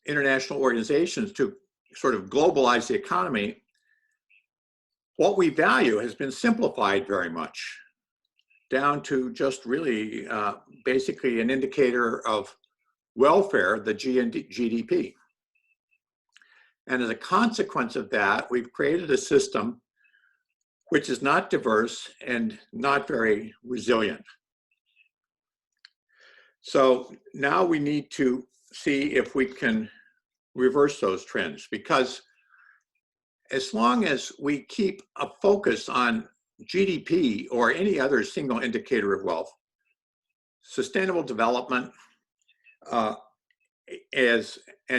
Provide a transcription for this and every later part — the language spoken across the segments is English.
international organizations to sort of globalize the economy, what we value has been simplified very much down to just really basically an indicator of welfare, the GDP. And as a consequence of that, we've created a system which is not diverse and not very resilient. So now we need to see if we can reverse those trends, because as long as we keep a focus on GDP or any other single indicator of wealth, sustainable development and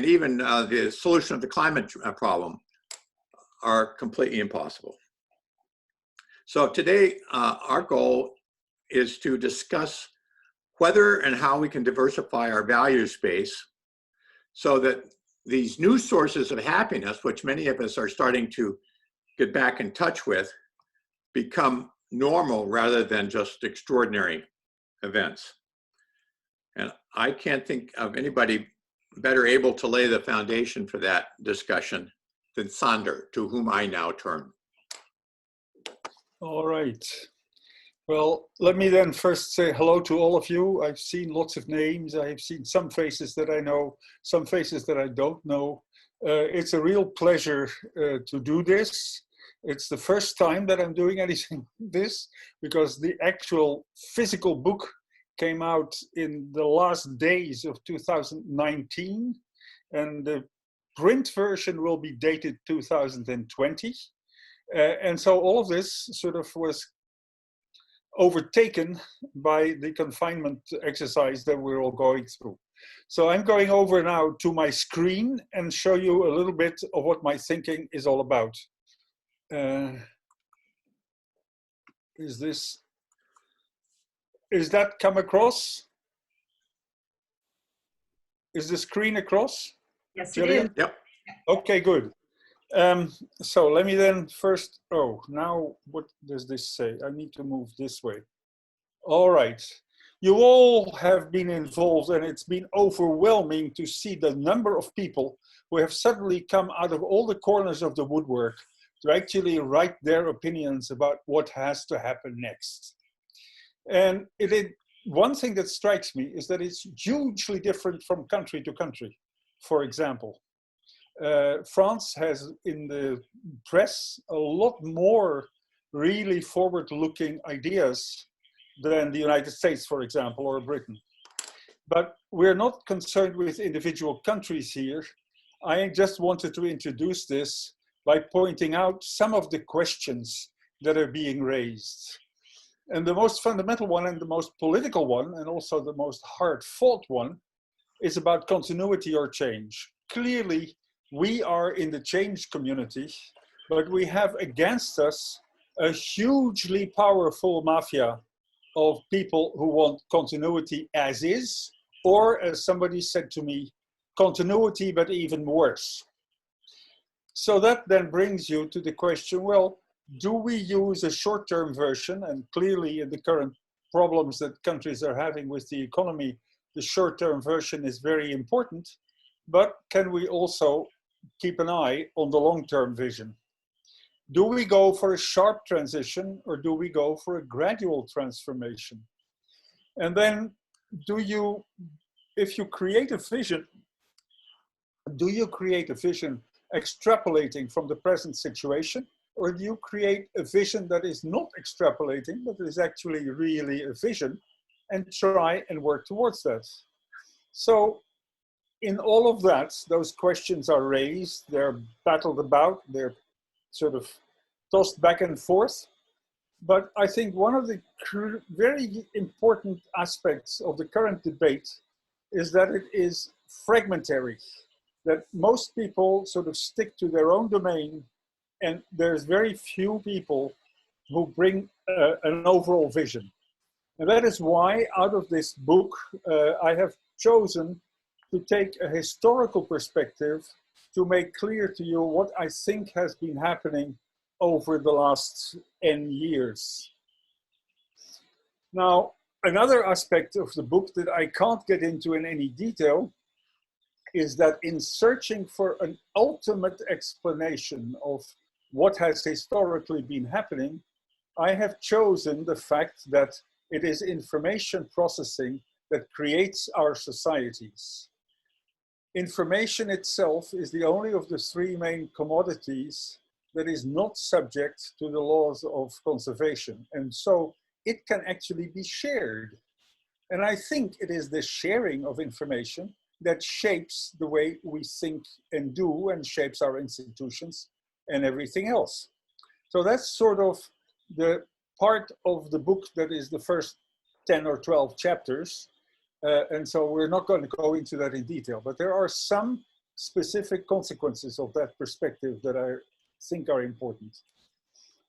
even the solution of the climate problem are completely impossible. So today, our goal is to discuss whether and how we can diversify our value space so that these new sources of happiness, which many of us are starting to get back in touch with, become normal rather than just extraordinary events. And I can't think of anybody better able to lay the foundation for that discussion than Sander, to whom I now turn. All right. Well, let me then first say hello to all of you. I've seen lots of names. I've seen some faces that I know, some faces that I don't know. It's a real pleasure to do this. It's the first time that I'm doing anything like this, because the actual physical book came out in the last days of 2019, and the print version will be dated 2020. And so all of this sort of was overtaken by the confinement exercise that we're all going through. So I'm going over now to my screen and show you a little bit of what my thinking is all about. Is that come across? Is the screen across? Yes, it is. Yep. Okay, good. So let me then first, oh, now what does this say? I need to move this way. All right. You all have been involved, and it's been overwhelming to see the number of people who have suddenly come out of all the corners of the woodwork to actually write their opinions about what has to happen next. And one thing that strikes me is that it's hugely different from country to country. For example, France has in the press a lot more really forward-looking ideas than the United States, for example, or Britain. But we're not concerned with individual countries here. I just wanted to introduce this by pointing out some of the questions that are being raised. And the most fundamental one and the most political one, and also the most hard-fought one, is about continuity or change. Clearly, we are in the change community, but we have against us a hugely powerful mafia of people who want continuity as is, or as somebody said to me, continuity but even worse. So that then brings you to the question, well, do we use a short-term version? And clearly in the current problems that countries are having with the economy, the short-term version is very important, but can we also keep an eye on the long-term vision? Do we go for a sharp transition, or do we go for a gradual transformation? And then if you create a vision, do you create a vision extrapolating from the present situation, or do you create a vision that is not extrapolating, but is actually really a vision, and try and work towards that? So in all of that, those questions are raised, they're battled about, they're sort of tossed back and forth. But I think one of the very important aspects of the current debate is that it is fragmentary, that most people sort of stick to their own domain, and there's very few people who bring an overall vision. And that is why out of this book, I have chosen to take a historical perspective to make clear to you what I think has been happening over the last 10 years. Now, another aspect of the book that I can't get into in any detail is that in searching for an ultimate explanation of what has historically been happening, I have chosen the fact that it is information processing that creates our societies. Information itself is the only of the three main commodities that is not subject to the laws of conservation. And so it can actually be shared. And I think it is the sharing of information that shapes the way we think and do, and shapes our institutions and everything else. So that's sort of the part of the book that is the first 10 or 12 chapters. And so we're not going to go into that in detail, but there are some specific consequences of that perspective that I think are important.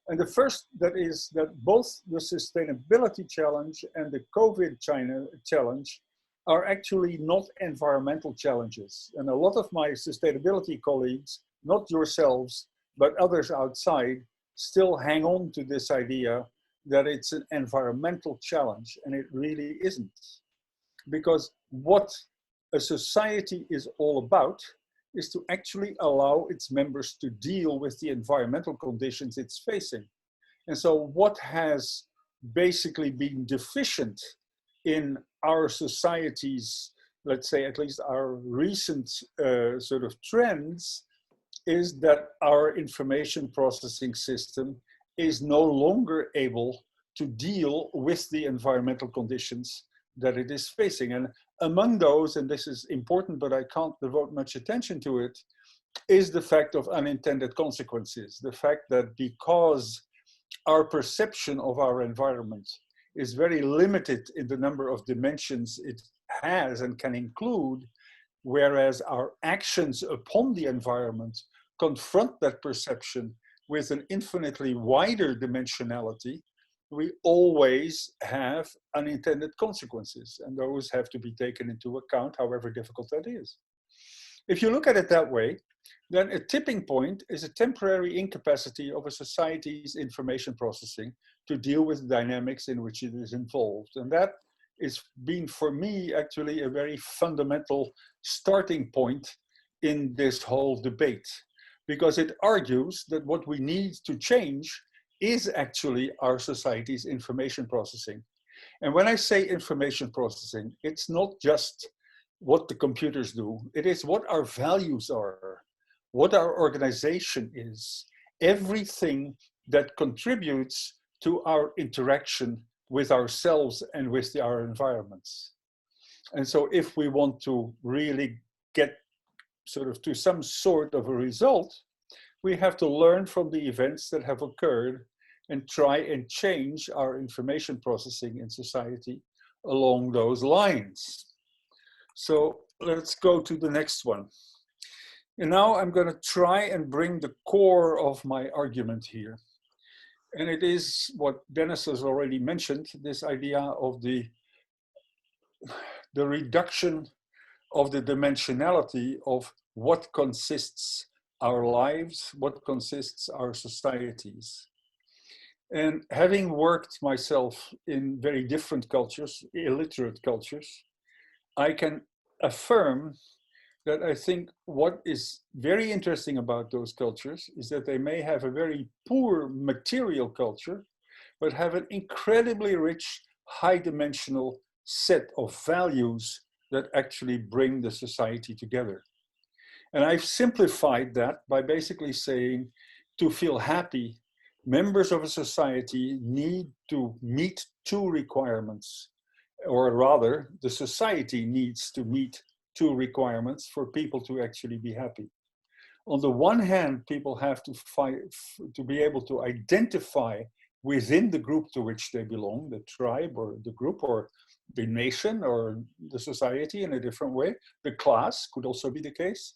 And the first that is that both the sustainability challenge and the COVID China challenge are actually not environmental challenges. And a lot of my sustainability colleagues, not yourselves, but others outside, still hang on to this idea that it's an environmental challenge, and it really isn't. Because what a society is all about is to actually allow its members to deal with the environmental conditions it's facing. And so what has basically been deficient in our societies, let's say at least our recent sort of trends, is that our information processing system is no longer able to deal with the environmental conditions that it is facing. And among those, and this is important, but I can't devote much attention to it, is the fact of unintended consequences. The fact that because our perception of our environment is very limited in the number of dimensions it has and can include, whereas our actions upon the environment confront that perception with an infinitely wider dimensionality, we always have unintended consequences, and those have to be taken into account, however difficult that is. If you look at it that way, then a tipping point is a temporary incapacity of a society's information processing to deal with dynamics in which it is involved. And that has been, for me, actually a very fundamental starting point in this whole debate, because it argues that what we need to change is actually our society's information processing. And when I say information processing, it's not just what the computers do, it is what our values are, what our organization is, everything that contributes to our interaction with ourselves and with our environments. And so if we want to really get sort of to some sort of a result, we have to learn from the events that have occurred and try and change our information processing in society along those lines. So let's go to the next one. And now I'm going to try and bring the core of my argument here. And it is what Dennis has already mentioned, this idea of the reduction of the dimensionality of what consists our lives, what consists our societies. And having worked myself in very different cultures, illiterate cultures, I can affirm that I think what is very interesting about those cultures is that they may have a very poor material culture, but have an incredibly rich, high-dimensional set of values that actually bring the society together. And I've simplified that by basically saying, to feel happy, members of a society need to meet two requirements, or rather, the society needs to meet two requirements for people to actually be happy. On the one hand, people have to be able to identify within the group to which they belong, the tribe or the group or the nation or the society in a different way. The class could also be the case.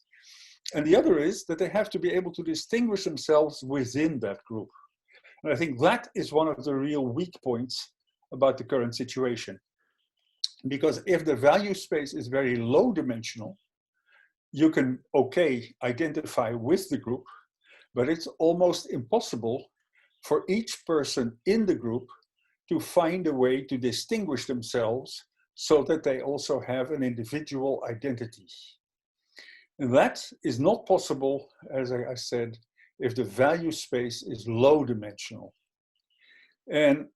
And the other is that they have to be able to distinguish themselves within that group. And I think that is one of the real weak points about the current situation. Because if the value space is very low dimensional, you can, okay, identify with the group, but it's almost impossible for each person in the group to find a way to distinguish themselves so that they also have an individual identity. And that is not possible, as I said, if the value space is low dimensional. And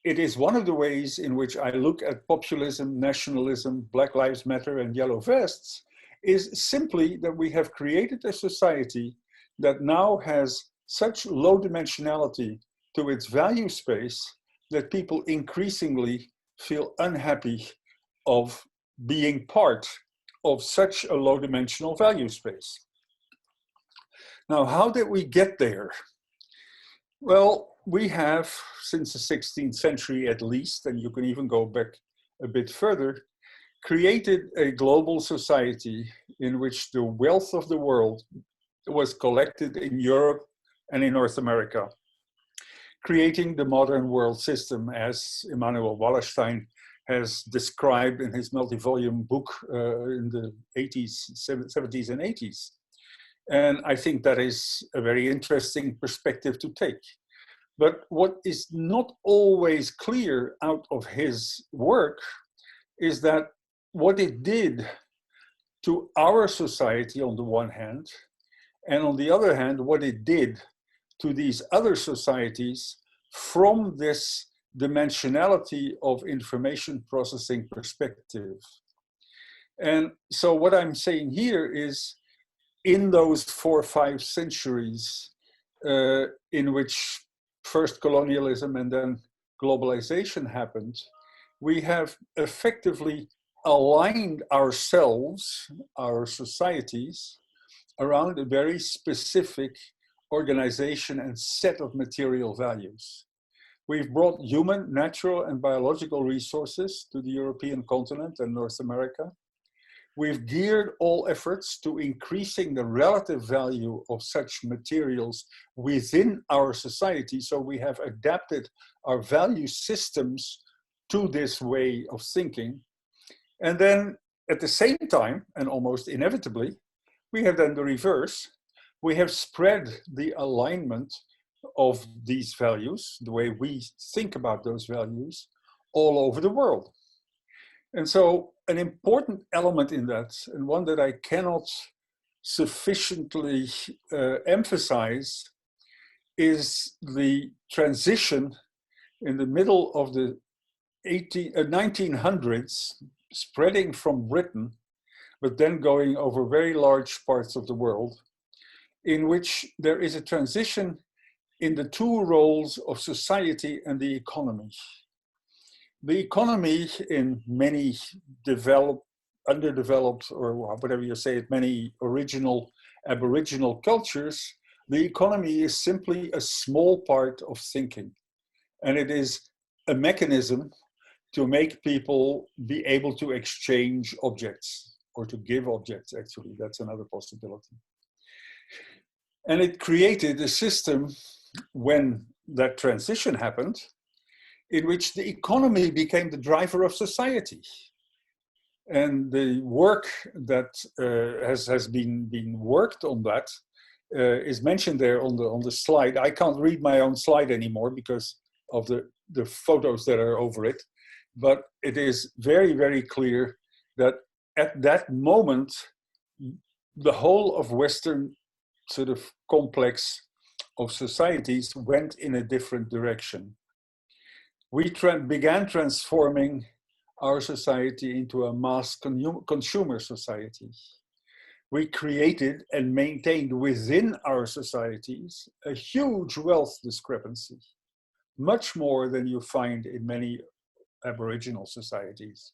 it is one of the ways in which I look at populism, nationalism, Black Lives Matter, and yellow vests, is simply that we have created a society that now has such low dimensionality to its value space that people increasingly feel unhappy of being part of such a low dimensional value space. Now, how did we get there? Well, we have, since the 16th century at least, and you can even go back a bit further, created a global society in which the wealth of the world was collected in Europe and in North America, creating the modern world system, as Immanuel Wallerstein has described in his multi-volume book in the 70s and 80s. And I think that is a very interesting perspective to take. But what is not always clear out of his work is that what it did to our society on the one hand, and on the other hand, what it did to these other societies from this dimensionality of information processing perspective. And so what I'm saying here is, in those 4 or 5 centuries in which first colonialism and then globalization happened, we have effectively aligned ourselves, our societies, around a very specific organization and set of material values. We've brought human, natural, and biological resources to the European continent and North America. We've geared all efforts to increasing the relative value of such materials within our society. So we have adapted our value systems to this way of thinking. And then at the same time, and almost inevitably, we have done the reverse. We have spread the alignment of these values, the way we think about those values, all over the world. And so an important element in that, and one that I cannot sufficiently emphasize, is the transition in the middle of the 1900s, spreading from Britain, but then going over very large parts of the world, in which there is a transition in the 2 roles of society and the economy. The economy in many developed, underdeveloped, or whatever you say it, many original Aboriginal cultures, the economy is simply a small part of thinking. And it is a mechanism to make people be able to exchange objects, or to give objects, actually. That's another possibility. And it created a system, when that transition happened, in which the economy became the driver of society. And the work that has been worked on that is mentioned there on the slide. I can't read my own slide anymore because of the photos that are over it. But it is very, very clear that at that moment, the whole of Western sort of complex of societies went in a different direction. We began transforming our society into a mass consumer society. We created and maintained within our societies a huge wealth discrepancy, much more than you find in many Aboriginal societies.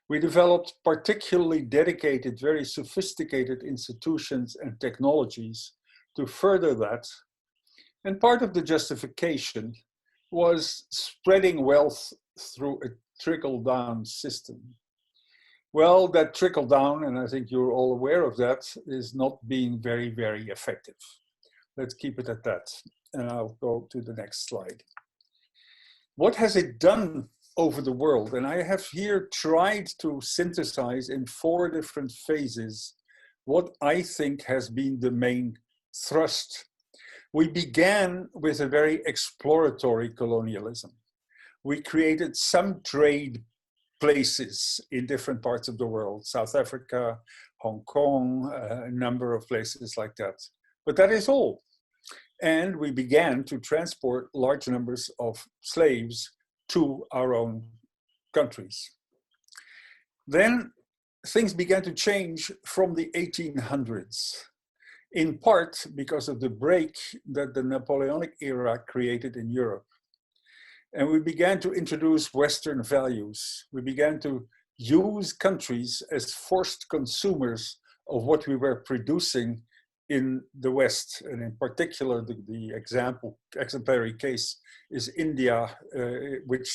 We developed particularly dedicated, very sophisticated institutions and technologies to further that. And part of the justification was spreading wealth through a trickle-down system. Well, that trickle-down, and I think you're all aware of that, is not being very, very effective. Let's keep it at that. And I'll go to the next slide. What has it done over the world? And I have here tried to synthesize in 4 different phases what I think has been the main thrust. We began with a very exploratory colonialism. We created some trade places in different parts of the world: South Africa, Hong Kong, a number of places like that. But that is all. And we began to transport large numbers of slaves to our own countries. Then things began to change from the 1800s, in part because of the break that the Napoleonic era created in Europe. And we began to introduce Western values. We began to use countries as forced consumers of what we were producing in the West. And in particular, the exemplary case is India, which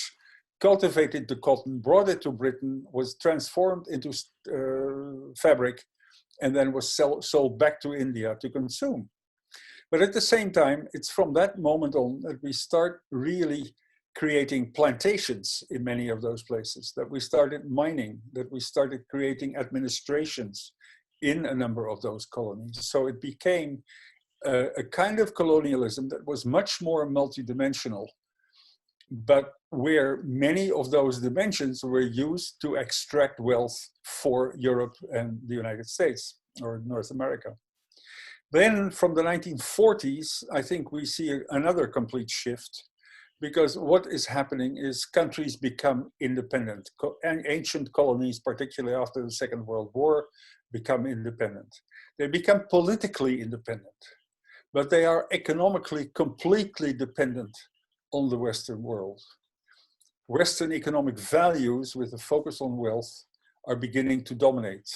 cultivated the cotton, brought it to Britain, was transformed into fabric, and then was sold back to India to consume. But at the same time, it's from that moment on that we start really creating plantations in many of those places, that we started mining, that we started creating administrations in a number of those colonies. So it became a kind of colonialism that was much more multidimensional, but where many of those dimensions were used to extract wealth for Europe and the United States or North America. Then from the 1940s, I think we see another complete shift, because what is happening is countries become independent. And ancient colonies, particularly after the Second World War, become independent. They become politically independent, but they are economically completely dependent on the Western world. Western economic values with a focus on wealth are beginning to dominate.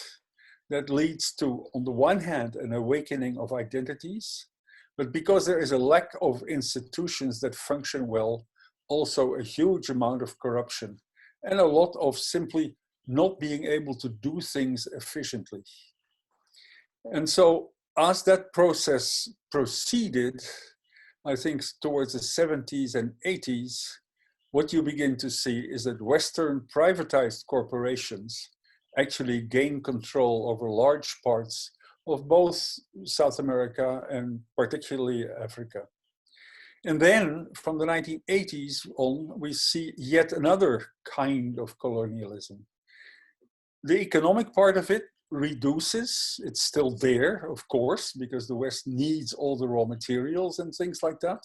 That leads to, on the one hand, an awakening of identities, but because there is a lack of institutions that function well, also a huge amount of corruption and a lot of simply not being able to do things efficiently. And so as that process proceeded, I think towards the 70s and 80s, what you begin to see is that Western privatized corporations actually gain control over large parts of both South America and particularly Africa. And then from the 1980s on, we see yet another kind of colonialism. The economic part of it reduces. It's still there, of course, because the West needs all the raw materials and things like that.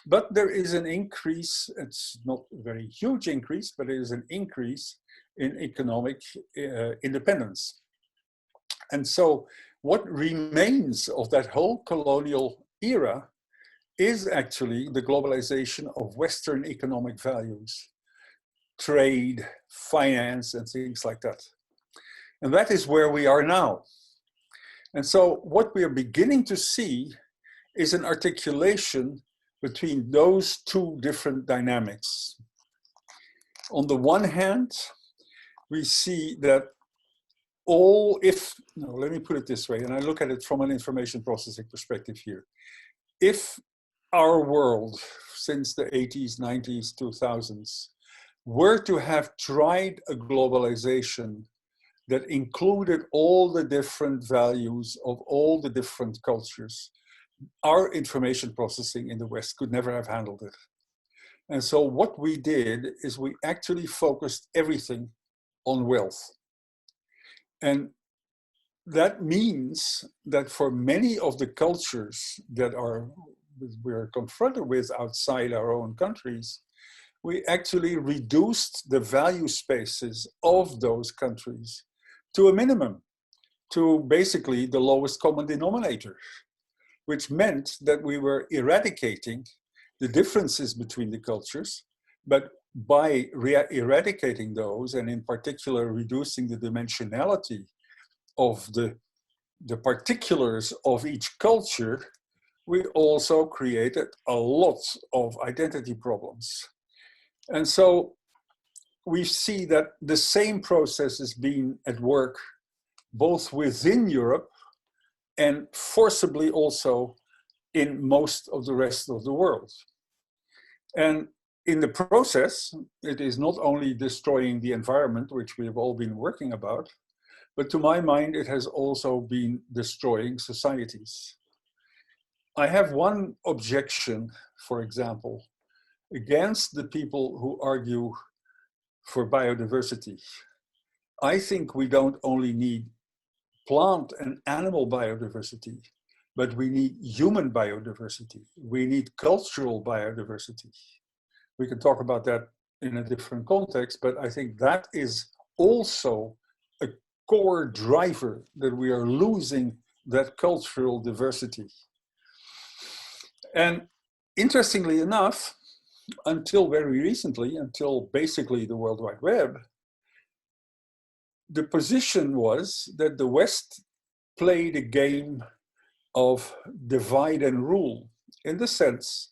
But there is an increase. It's not a very huge increase, but it is an increase in economic independence. And so what remains of that whole colonial era is actually the globalization of Western economic values, trade, finance, and things like that. And that is where we are now. And so what we are beginning to see is an articulation between those two different dynamics. On the one hand, we see that let me put it this way, and I look at it from an information processing perspective here. If our world since the 80s, 90s, 2000s were to have tried a globalization that included all the different values of all the different cultures, our information processing in the West could never have handled it. And so what we did is we actually focused everything on wealth. And that means that for many of the cultures that we're confronted with outside our own countries, we actually reduced the value spaces of those countries to a minimum, to basically the lowest common denominator, which meant that we were eradicating the differences between the cultures, but by eradicating those, and in particular reducing the dimensionality of the particulars of each culture, we also created a lot of identity problems. And so we see that the same process is being at work both within Europe and forcibly also in most of the rest of the world. And in the process, it is not only destroying the environment, which we have all been working about, but to my mind, it has also been destroying societies. I have one objection, for example, against the people who argue for biodiversity. I think we don't only need plant and animal biodiversity, but we need human biodiversity. We need cultural biodiversity. We can talk about that in a different context, but I think that is also a core driver, that we are losing that cultural diversity. And interestingly enough, until very recently, until basically the World Wide Web, the position was that the West played a game of divide and rule, in the sense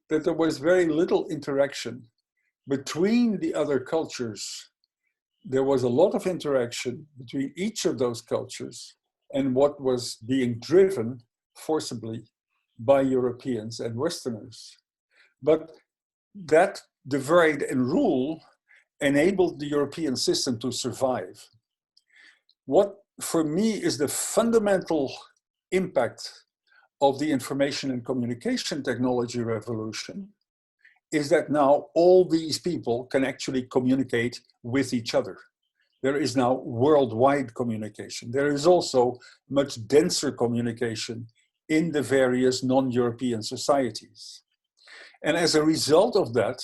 that there was very little interaction between the other cultures. There was a lot of interaction between each of those cultures and what was being driven forcibly by Europeans and Westerners. But that divide and rule enabled the European system to survive. What for me is the fundamental impact of the information and communication technology revolution is that now all these people can actually communicate with each other. There is now worldwide communication. There is also much denser communication in the various non-European societies. And as a result of that,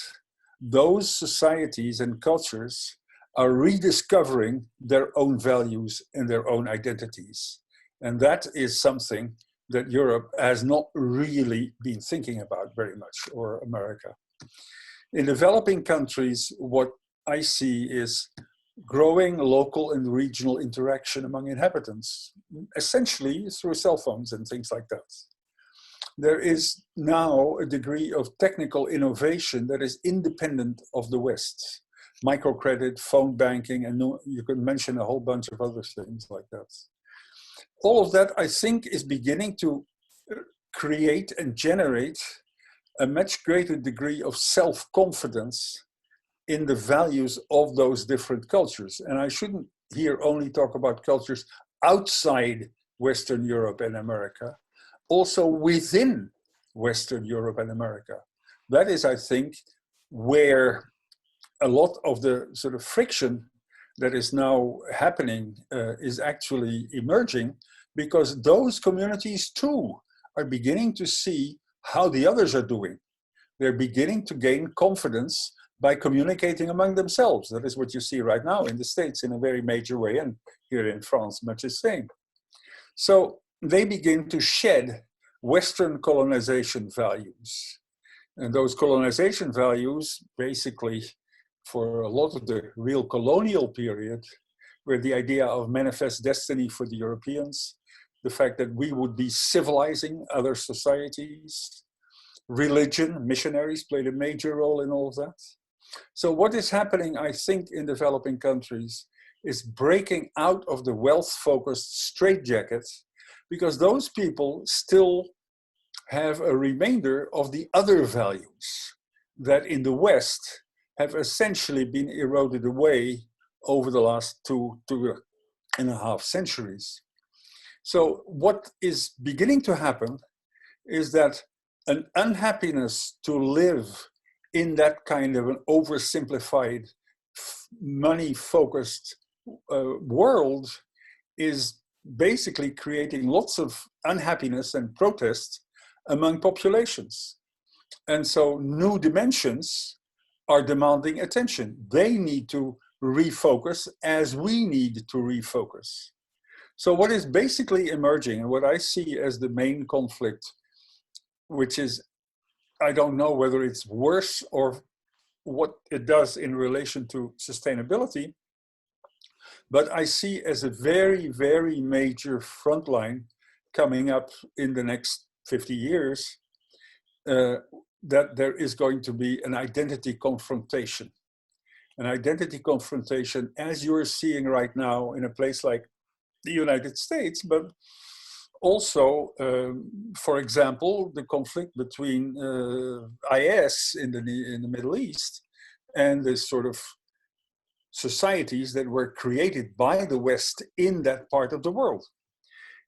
those societies and cultures are rediscovering their own values and their own identities. And that is something that Europe has not really been thinking about very much, or America. In developing countries, what I see is growing local and regional interaction among inhabitants, essentially through cell phones and things like that. There is now a degree of technical innovation that is independent of the West. Microcredit, phone banking, and you can mention a whole bunch of other things like that. All of that, I think, is beginning to create and generate a much greater degree of self-confidence in the values of those different cultures. And I shouldn't here only talk about cultures outside Western Europe and America, also within Western Europe and America. That is, I think, where a lot of the sort of friction that is now happening is actually emerging, because those communities too are beginning to see how the others are doing. They're beginning to gain confidence by communicating among themselves. That is what you see right now in the States in a very major way, and here in France, much the same. So they begin to shed Western colonization values. And those colonization values, basically, for a lot of the real colonial period, were the idea of manifest destiny for the Europeans, the fact that we would be civilizing other societies. Religion, missionaries played a major role in all of that. So what is happening, I think, in developing countries is breaking out of the wealth-focused straitjacket, because those people still have a remainder of the other values that in the West have essentially been eroded away over the last two and a half centuries. So what is beginning to happen is that an unhappiness to live in that kind of an oversimplified, money-focused world is basically creating lots of unhappiness and protest among populations. And so new dimensions are demanding attention. They need to refocus as we need to refocus. So what is basically emerging, and what I see as the main conflict, which is, I don't know whether it's worse or what it does in relation to sustainability, but I see as a very, very major front line coming up in the next 50 years, that there is going to be an identity confrontation. An identity confrontation, as you're seeing right now in a place like the United States, but also, for example, the conflict between IS in the Middle East and the sort of societies that were created by the West in that part of the world.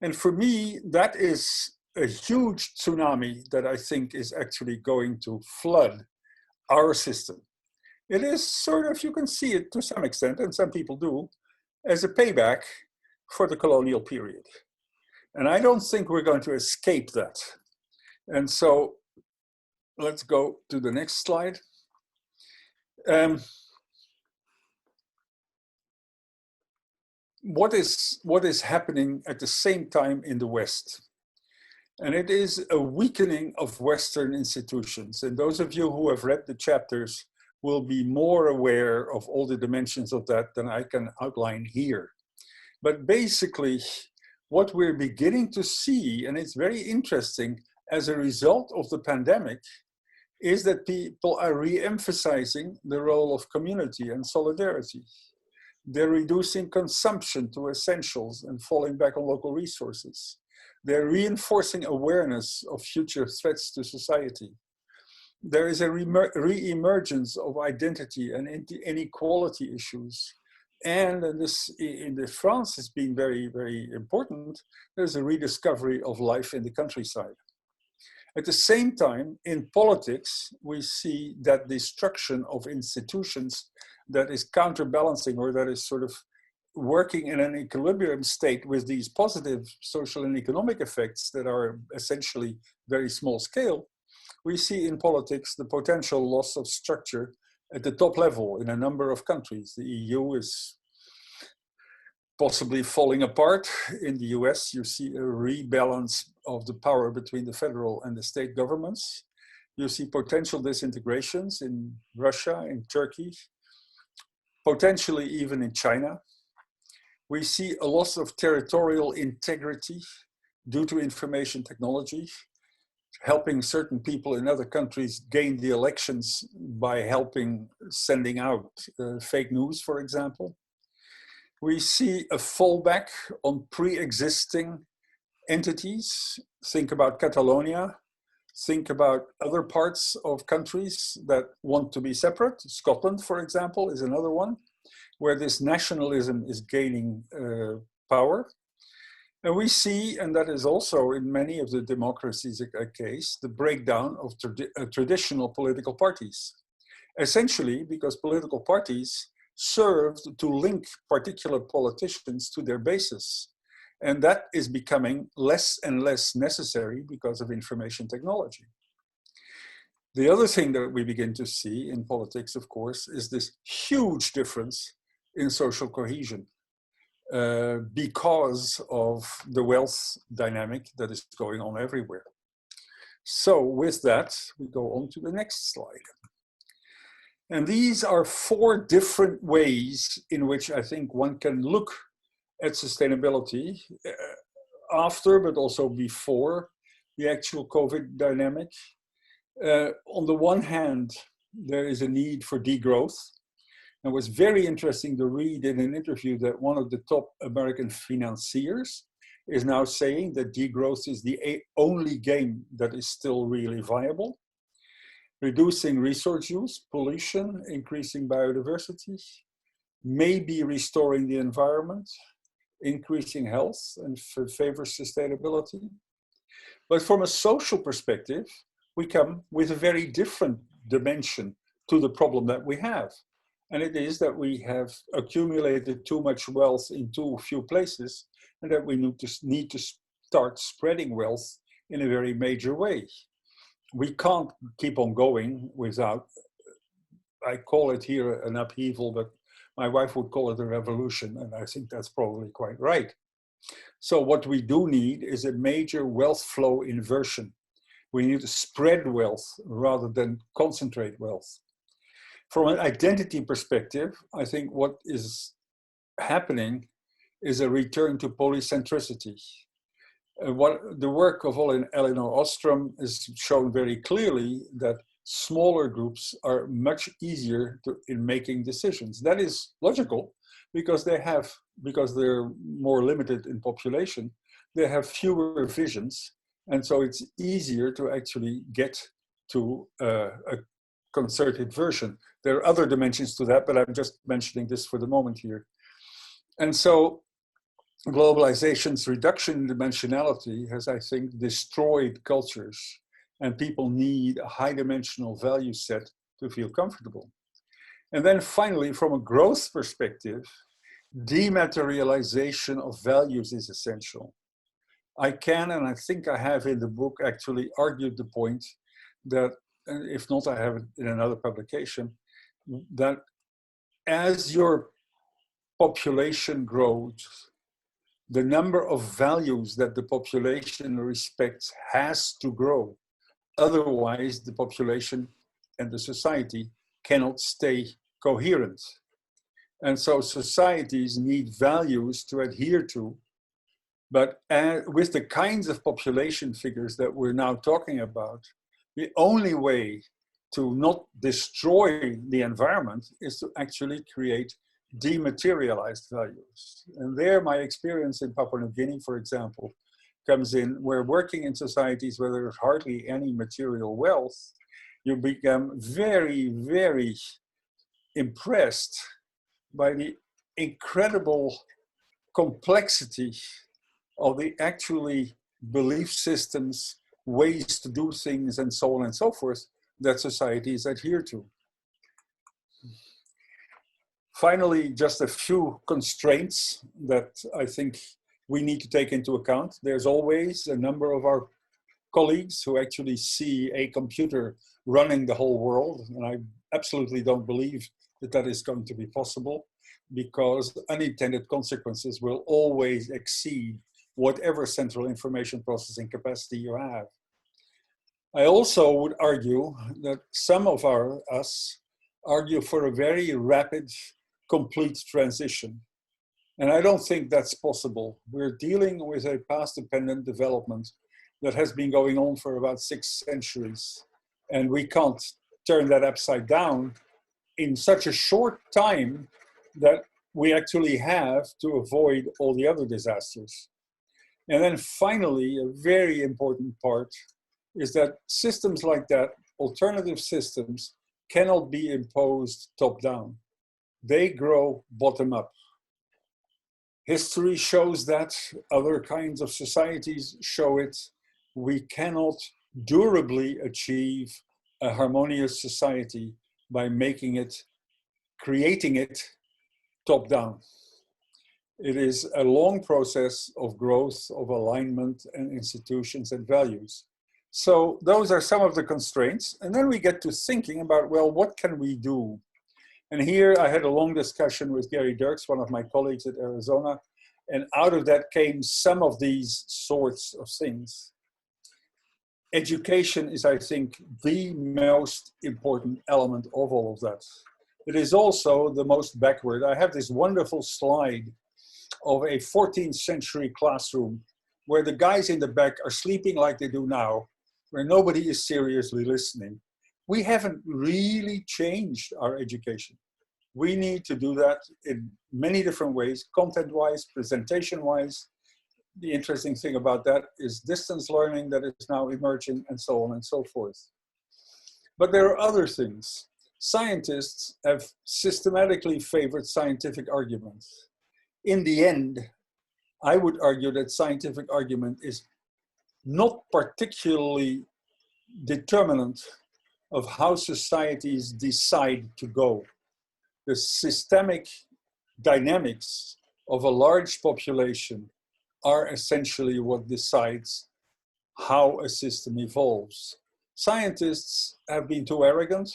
And for me, that is a huge tsunami that I think is actually going to flood our system. It is sort of, you can see it to some extent, and some people do, as a payback for the colonial period. And I don't think we're going to escape that. And so let's go to the next slide. What is happening at the same time in the West? And it is a weakening of Western institutions. And those of you who have read the chapters will be more aware of all the dimensions of that than I can outline here. But basically, what we're beginning to see, and it's very interesting, as a result of the pandemic, is that people are re-emphasizing the role of community and solidarity. They're reducing consumption to essentials and falling back on local resources. They're reinforcing awareness of future threats to society. There is a re-emergence of identity and inequality issues. And in France has been very, very important. There's a rediscovery of life in the countryside. At the same time, in politics, we see that destruction of institutions that is counterbalancing, or that is sort of working in an equilibrium state with these positive social and economic effects that are essentially very small scale. We see in politics the potential loss of structure at the top level in a number of countries. The EU is possibly falling apart. In the US, you see a rebalance of the power between the federal and the state governments. You see potential disintegrations in Russia, in Turkey, potentially even in China. We see a loss of territorial integrity due to information technology, helping certain people in other countries gain the elections by helping sending out fake news, for example. We see a fallback on pre-existing entities. Think about Catalonia. Think about other parts of countries that want to be separate. Scotland, for example, is another one, where this nationalism is gaining power. And we see, and that is also in many of the democracies a case, the breakdown of traditional political parties. Essentially, because political parties served to link particular politicians to their bases. And that is becoming less and less necessary because of information technology. The other thing that we begin to see in politics, of course, is this huge difference in social cohesion because of the wealth dynamic that is going on everywhere. So with that, we go on to the next slide. And these are 4 different ways in which I think one can look at sustainability after, but also before the actual COVID dynamic. On the one hand, there is a need for degrowth. It was very interesting to read in an interview that one of the top American financiers is now saying that degrowth is the only game that is still really viable. Reducing resource use, pollution, increasing biodiversity, maybe restoring the environment, increasing health and favor sustainability. But from a social perspective, we come with a very different dimension to the problem that we have. And it is that we have accumulated too much wealth in too few places, and that we need to start spreading wealth in a very major way. We can't keep on going without, I call it here an upheaval, but my wife would call it a revolution, and I think that's probably quite right. So what we do need is a major wealth flow inversion. We need to spread wealth rather than concentrate wealth. From an identity perspective, I think what is happening is a return to polycentricity. What the work of Elinor Ostrom has shown very clearly that smaller groups are much easier in making decisions. That is logical because they're more limited in population. They have fewer visions, and so it's easier to actually get to a concerted version. There are other dimensions to that, but I'm just mentioning this for the moment here. And so globalization's reduction in dimensionality has, I think, destroyed cultures, and people need a high dimensional value set to feel comfortable. And then finally, from a growth perspective, dematerialization of values is essential. I can, and I think I have in the book actually argued the point that, if not, I have it in another publication, that as your population grows, the number of values that the population respects has to grow. Otherwise, the population and the society cannot stay coherent. And so societies need values to adhere to. But with the kinds of population figures that we're now talking about, the only way to not destroy the environment is to actually create dematerialized values. And there, my experience in Papua New Guinea, for example, comes in. We're working in societies where there's hardly any material wealth. You become very, very impressed by the incredible complexity of the actually belief systems, ways to do things, and so on and so forth that societies adhere to. Finally, just a few constraints that I think we need to take into account. There's always a number of our colleagues who actually see a computer running the whole world, and I absolutely don't believe that that is going to be possible, because unintended consequences will always exceed whatever central information processing capacity you have. I also would argue that some of us argue for a very rapid, complete transition. And I don't think that's possible. We're dealing with a past-dependent development that has been going on for about 6 centuries. And we can't turn that upside down in such a short time that we actually have to avoid all the other disasters. And then finally, a very important part is that systems like that, alternative systems, cannot be imposed top-down. They grow bottom-up. History shows that, other kinds of societies show it. We cannot durably achieve a harmonious society by creating it top-down. It is a long process of growth, of alignment and institutions and values. So those are some of the constraints. And then we get to thinking about, well, what can we do? And here I had a long discussion with Gary Dirks, one of my colleagues at Arizona. And out of that came some of these sorts of things. Education is, I think, the most important element of all of that. It is also the most backward. I have this wonderful slide of a 14th century classroom where the guys in the back are sleeping like they do now, where nobody is seriously listening. We haven't really changed our education. We need to do that in many different ways, content-wise, presentation-wise. The interesting thing about that is distance learning that is now emerging, and so on and so forth. But there are other things. Scientists have systematically favored scientific arguments. In the end, I would argue that scientific argument is not particularly determinant of how societies decide to go. The systemic dynamics of a large population are essentially what decides how a system evolves. Scientists have been too arrogant.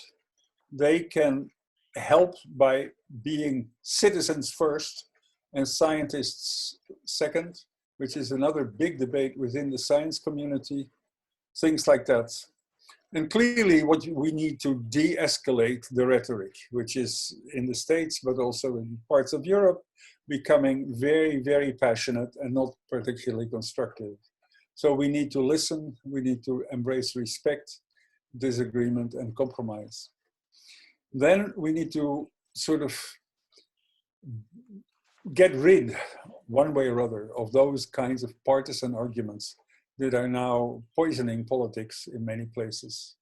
They can help by being citizens first and scientists second, which is another big debate within the science community, things like that. And clearly what we need to de-escalate the rhetoric, which is in the States, but also in parts of Europe, becoming very, very passionate and not particularly constructive. So we need to listen, we need to embrace respect, disagreement, and compromise. Then we need to sort of get rid, one way or other, of those kinds of partisan arguments that are now poisoning politics in many places.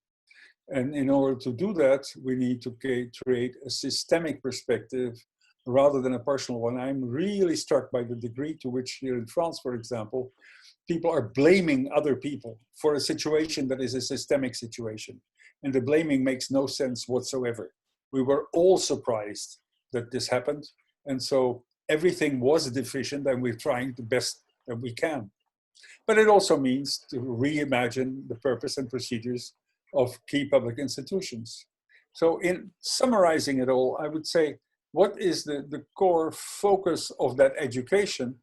And in order to do that, we need to create a systemic perspective rather than a personal one. I'm really struck by the degree to which here in France, for example, people are blaming other people for a situation that is a systemic situation. And the blaming makes no sense whatsoever. We were all surprised that this happened. And so everything was deficient and we're trying the best that we can. But it also means to reimagine the purpose and procedures of key public institutions. So in summarizing it all, I would say, what is the core focus of that education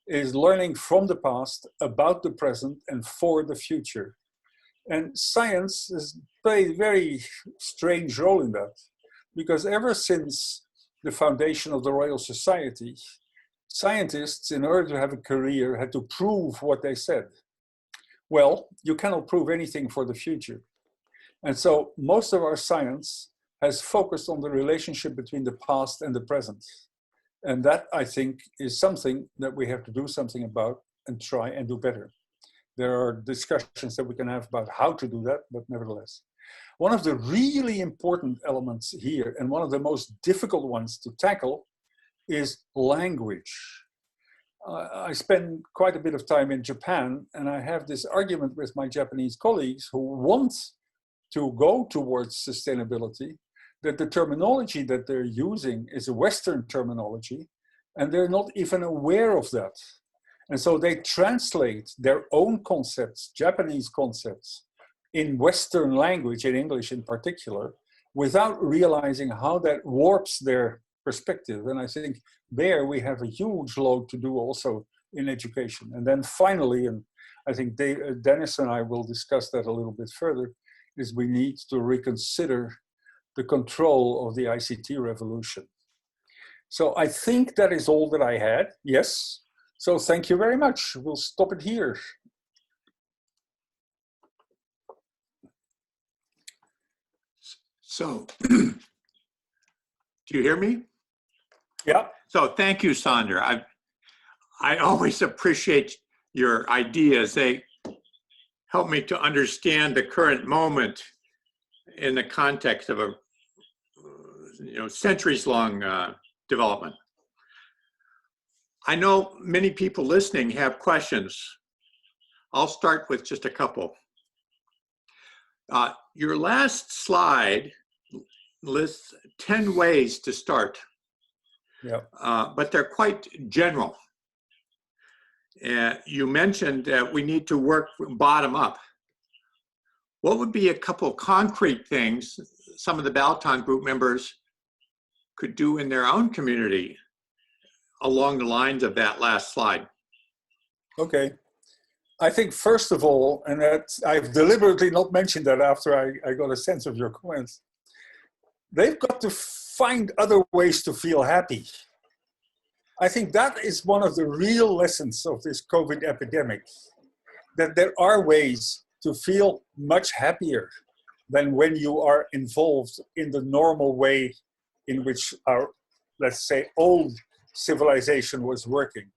is learning from the past, about the present, and for the future. And science has played a very strange role in that, because ever since the foundation of the Royal Society, scientists, in order to have a career, had to prove what they said. Well, you cannot prove anything for the future. And so most of our science has focused on the relationship between the past and the present. And that, I think, is something that we have to do something about and try and do better. There are discussions that we can have about how to do that, but nevertheless. One of the really important elements here, and one of the most difficult ones to tackle, is language. I spend quite a bit of time in Japan, and I have this argument with my Japanese colleagues who want to go towards sustainability, that the terminology that they're using is a Western terminology, and they're not even aware of that. And so they translate their own concepts, Japanese concepts, in Western language, in English in particular, without realizing how that warps their perspective. And I think there we have a huge load to do also in education. And then finally, and I think Dennis and I will discuss that a little bit further, is we need to reconsider the control of the ICT revolution. So I think that is all that I had. Yes. So thank you very much. We'll stop it here. So, do you hear me? Yeah. So thank you, Sander. I always appreciate your ideas. They help me to understand the current moment in the context of a centuries-long development. I know many people listening have questions. I'll start with just a couple. Your last slide lists 10 ways to start, but they're quite general. You mentioned that we need to work bottom up. What would be a couple of concrete things some of the Balaton Group members could do in their own community along the lines of that last slide? Okay. I think first of all, and that I've deliberately not mentioned that after I got a sense of your comments, they've got to find other ways to feel happy. I think that is one of the real lessons of this COVID epidemic, that there are ways to feel much happier than when you are involved in the normal way in which our, let's say, old civilization was working.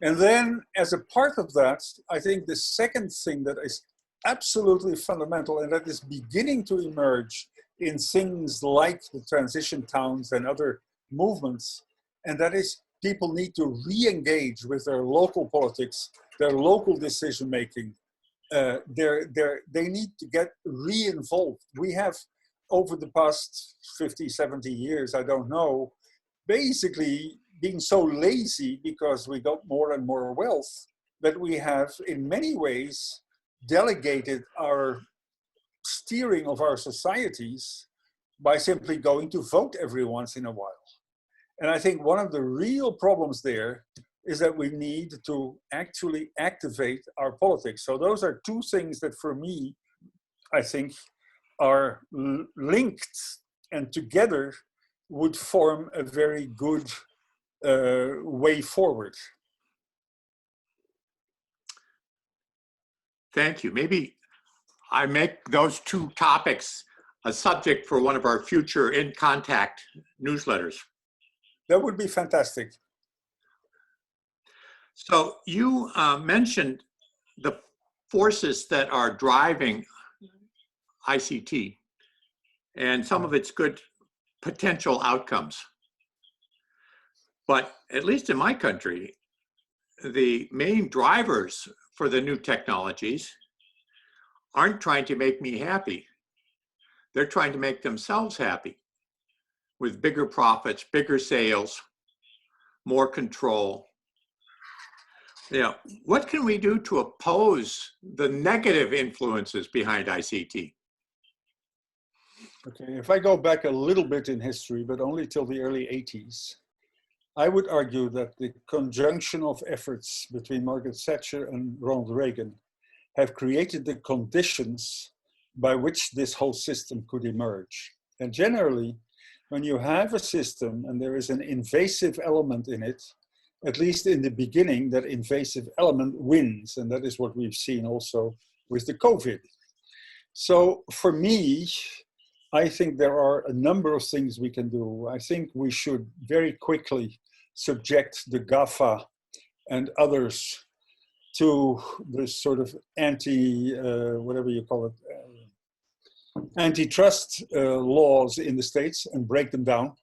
And then as a part of that, I think the second thing that is absolutely fundamental, and that is beginning to emerge in things like the transition towns and other movements, and that is people need to re-engage with their local politics, their local decision-making. They need to get re-involved. We have, over the past 50, 70 years, I don't know, basically being so lazy because we got more and more wealth that we have in many ways delegated our steering of our societies by simply going to vote every once in a while. And I think one of the real problems there is that we need to actually activate our politics. So those are two things that for me, I think are linked and together would form a very good way forward. Thank you. Maybe I make those two topics a subject for one of our future In Contact newsletters. That would be fantastic. So you mentioned the forces that are driving ICT and some of its good potential outcomes. But at least in my country, the main drivers for the new technologies aren't trying to make me happy. They're trying to make themselves happy with bigger profits, bigger sales, more control. Yeah, what can we do to oppose the negative influences behind ICT? Okay, if I go back a little bit in history, but only till the early 80s, I would argue that the conjunction of efforts between Margaret Thatcher and Ronald Reagan have created the conditions by which this whole system could emerge. And generally, when you have a system and there is an invasive element in it, at least in the beginning, that invasive element wins. And that is what we've seen also with the COVID. So for me, I think there are a number of things we can do. I think we should very quickly subject the GAFA and others to this sort of whatever you call it, antitrust laws in the States and break them down.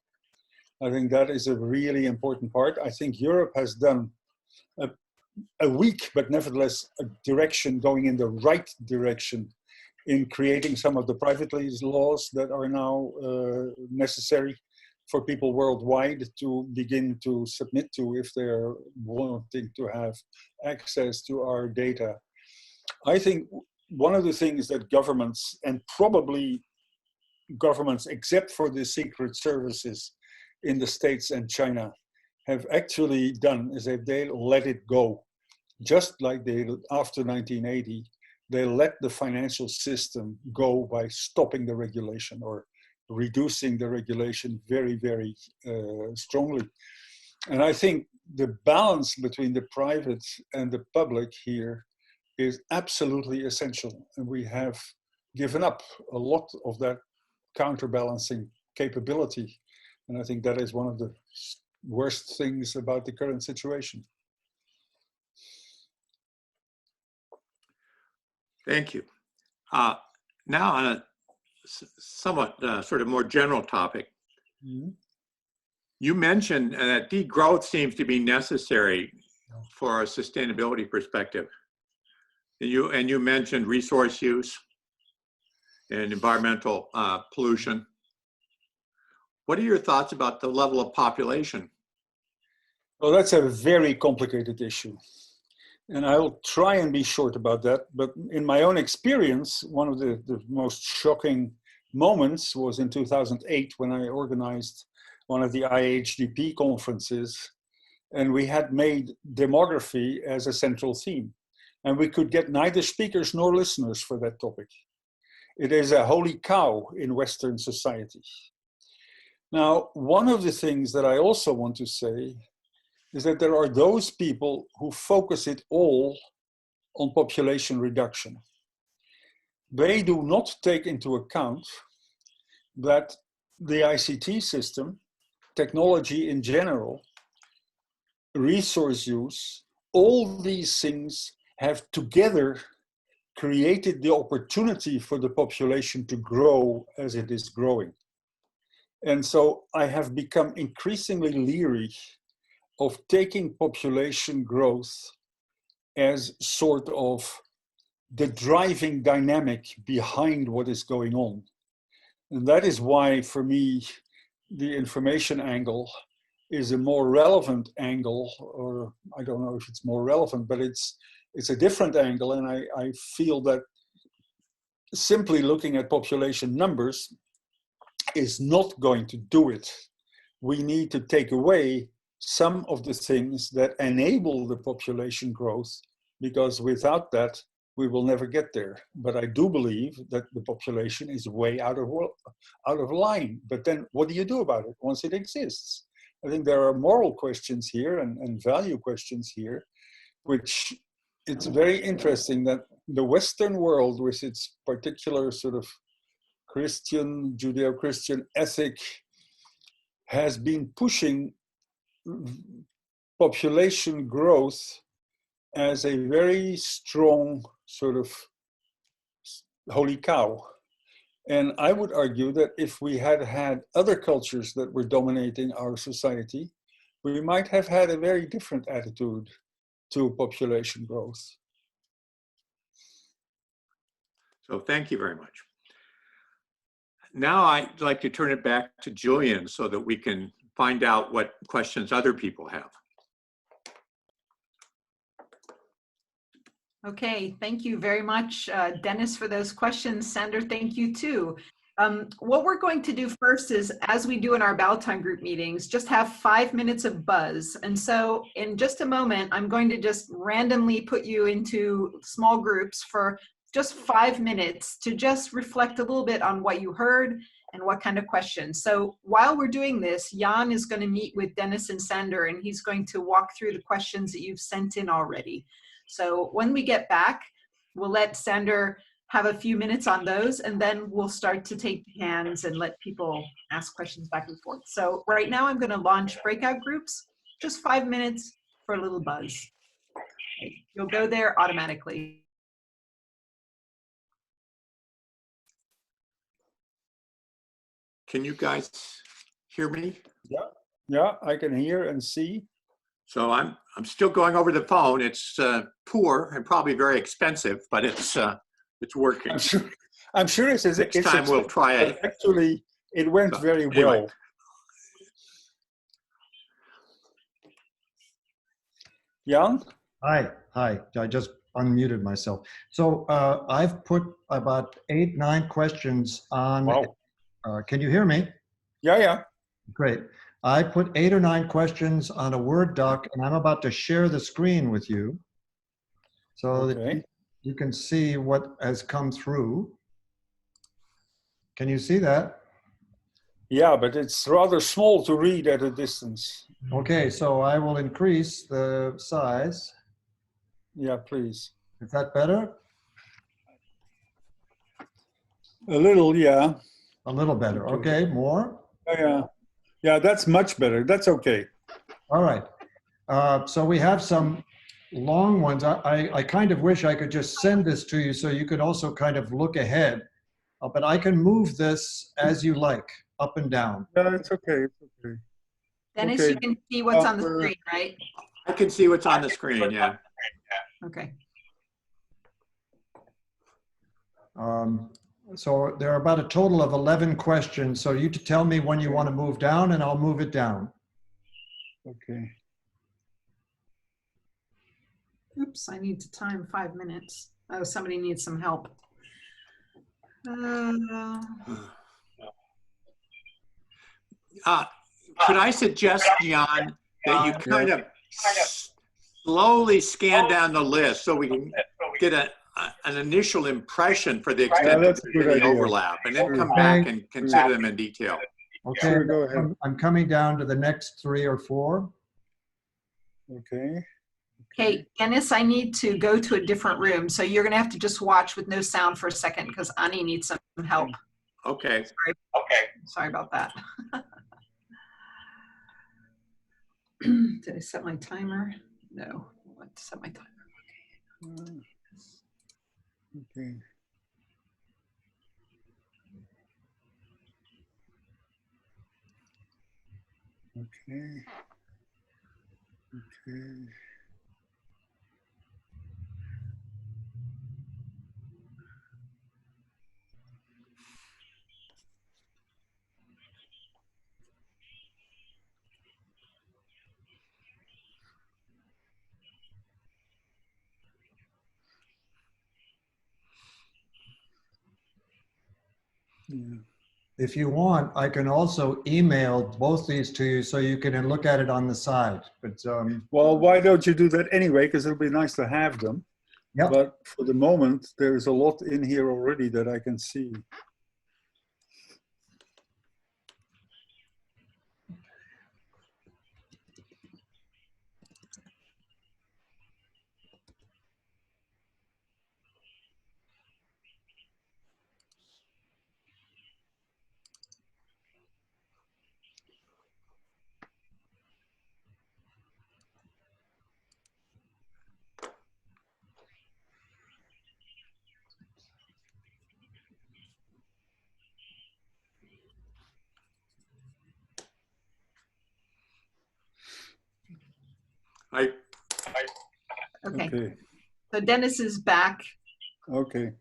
I think that is a really important part. I think Europe has done a weak, but nevertheless a direction going in the right direction in creating some of the private laws that are now necessary for people worldwide to begin to submit to if they're wanting to have access to our data. I think one of the things that governments, and probably governments except for the secret services in the States and China, have actually done is that they let it go. Just like they, after 1980, they let the financial system go by stopping the regulation or reducing the regulation very, very strongly. And I think the balance between the private and the public here is absolutely essential. And we have given up a lot of that counterbalancing capability. And I think that is one of the worst things about the current situation. Thank you. Now on a somewhat sort of more general topic, you mentioned that degrowth seems to be necessary for a sustainability perspective. And you mentioned resource use and environmental pollution. What are your thoughts about the level of population? Well, that's a very complicated issue. And I'll try and be short about that. But in my own experience, one of the most shocking moments was in 2008 when I organized one of the IHDP conferences. And we had made demography as a central theme. And we could get neither speakers nor listeners for that topic. It is a holy cow in Western society. Now, one of the things that I also want to say is that there are those people who focus it all on population reduction. They do not take into account that the ICT system, technology in general, resource use, all these things have together created the opportunity for the population to grow as it is growing. And so I have become increasingly leery of taking population growth as sort of the driving dynamic behind what is going on. And that is why, for me, the information angle is a more relevant angle, or I don't know if it's more relevant, but it's a different angle. And I feel that simply looking at population numbers is not going to do it. We need to take away some of the things that enable the population growth, because without that, we will never get there. But I do believe that the population is way out of line. But then what do you do about it once it exists? I think there are moral questions here and value questions here, which it's very interesting that the Western world, with its particular sort of Christian, Judeo-Christian ethic, has been pushing population growth as a very strong sort of holy cow. And I would argue that if we had had other cultures that were dominating our society, we might have had a very different attitude to population growth. So thank you very much. Now I'd like to turn it back to Julian so that we can find out what questions other people have. Okay, thank you very much, Dennis, for those questions. Sander, thank you too. What we're going to do first is, as we do in our Ballotime group meetings, just have 5 minutes of buzz. And so in just a moment, I'm going to just randomly put you into small groups for just 5 minutes to just reflect a little bit on what you heard and what kind of questions. So while we're doing this, Jan is going to meet with Dennis and Sander, and he's going to walk through the questions that you've sent in already. So when we get back, we'll let Sander have a few minutes on those, and then we'll start to take hands and let people ask questions back and forth. So right now I'm going to launch breakout groups, just 5 minutes for a little buzz. Okay. You'll go there automatically. Can you guys hear me? Yeah, I can hear and see. So I'm still going over the phone. It's poor and probably very expensive, but it's working. I'm sure it's Next time we'll try it. Actually, it went very Anyway. well. Jan? Hi. I just unmuted myself. So I've put about 8, 9 questions on. Wow. Can you hear me? Yeah. Great. I put 8 or 9 questions on a Word doc, and I'm about to share the screen with you so that Okay. you can see what has come through. Can you see that? Yeah, but it's rather small to read at a distance. Okay, so I will increase the size. Yeah, please. Is that better? A little, yeah. A little better. Okay, more? Yeah, that's much better. That's okay. All right. So we have some long ones. I kind of wish I could just send this to you so you could also kind of look ahead. But I can move this as you like, up and down. Yeah, it's okay. It's okay. Dennis, Okay. you can see what's on the screen, right? I can see what's on the screen, yeah. Okay. So there are about a total of 11 questions. So you tell me when you want to move down and I'll move it down. Okay. Oops, I need to time 5 minutes. Oh, somebody needs some help. Could I suggest, Jan, that you kind of slowly scan down the list so we can get an initial impression for the extent that's of a good the idea. overlap, and then Sure. come back and consider them in detail. Okay, Sure, go ahead. I'm coming down to the next 3 or 4. Okay. Okay, Dennis, I need to go to a different room, so you're going to have to just watch with no sound for a second because Ani needs some help. Okay. Sorry about that. Did I set my timer? No. What to set my timer? Okay. Okay. Okay. Yeah. If you want, I can also email both these to you so you can look at it on the side. But Well, why don't you do that anyway? Because it'll be nice to have them. Yep. But for the moment, there's a lot in here already that I can see. Okay. Okay. So Dennis is back. Okay.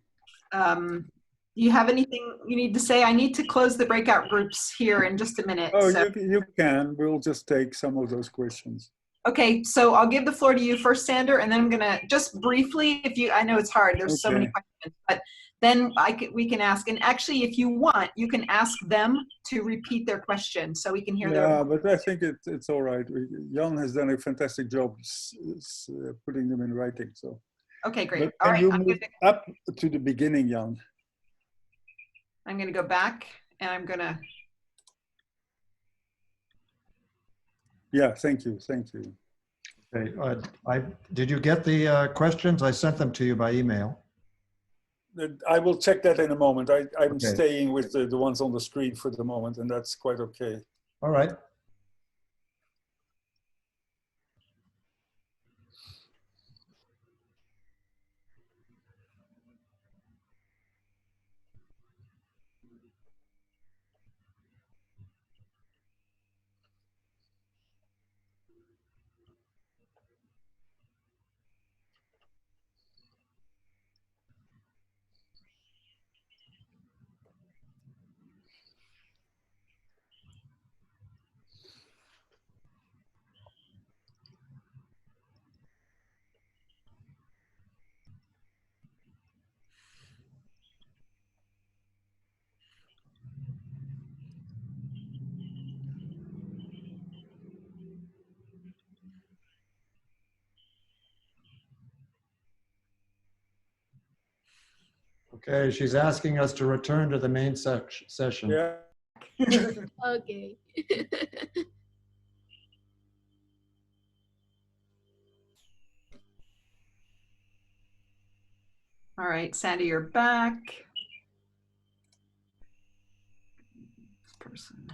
Do you have anything you need to say? I need to close the breakout groups here in just a minute. Oh, so. you can. We'll just take some of those questions. Okay, so I'll give the floor to you first, Sander, and then I'm gonna just briefly, I know it's hard, there's so many Okay. questions, but then we can ask, and actually if you want, you can ask them to repeat their question so we can hear Yeah, their. but I think it's all right. Jan has done a fantastic job putting them in writing. So, Okay, great. but All can right, you move up to the beginning, Jan? I'm gonna go back and I'm gonna, Yeah, thank you, thank you. Okay, did you get the questions? I sent them to you by email. I will check that in a moment. I'm Okay. staying with the ones on the screen for the moment, and that's quite okay. All right. Okay, she's asking us to return to the main session. Yeah. Okay. all right, Sandy, you're back. This person.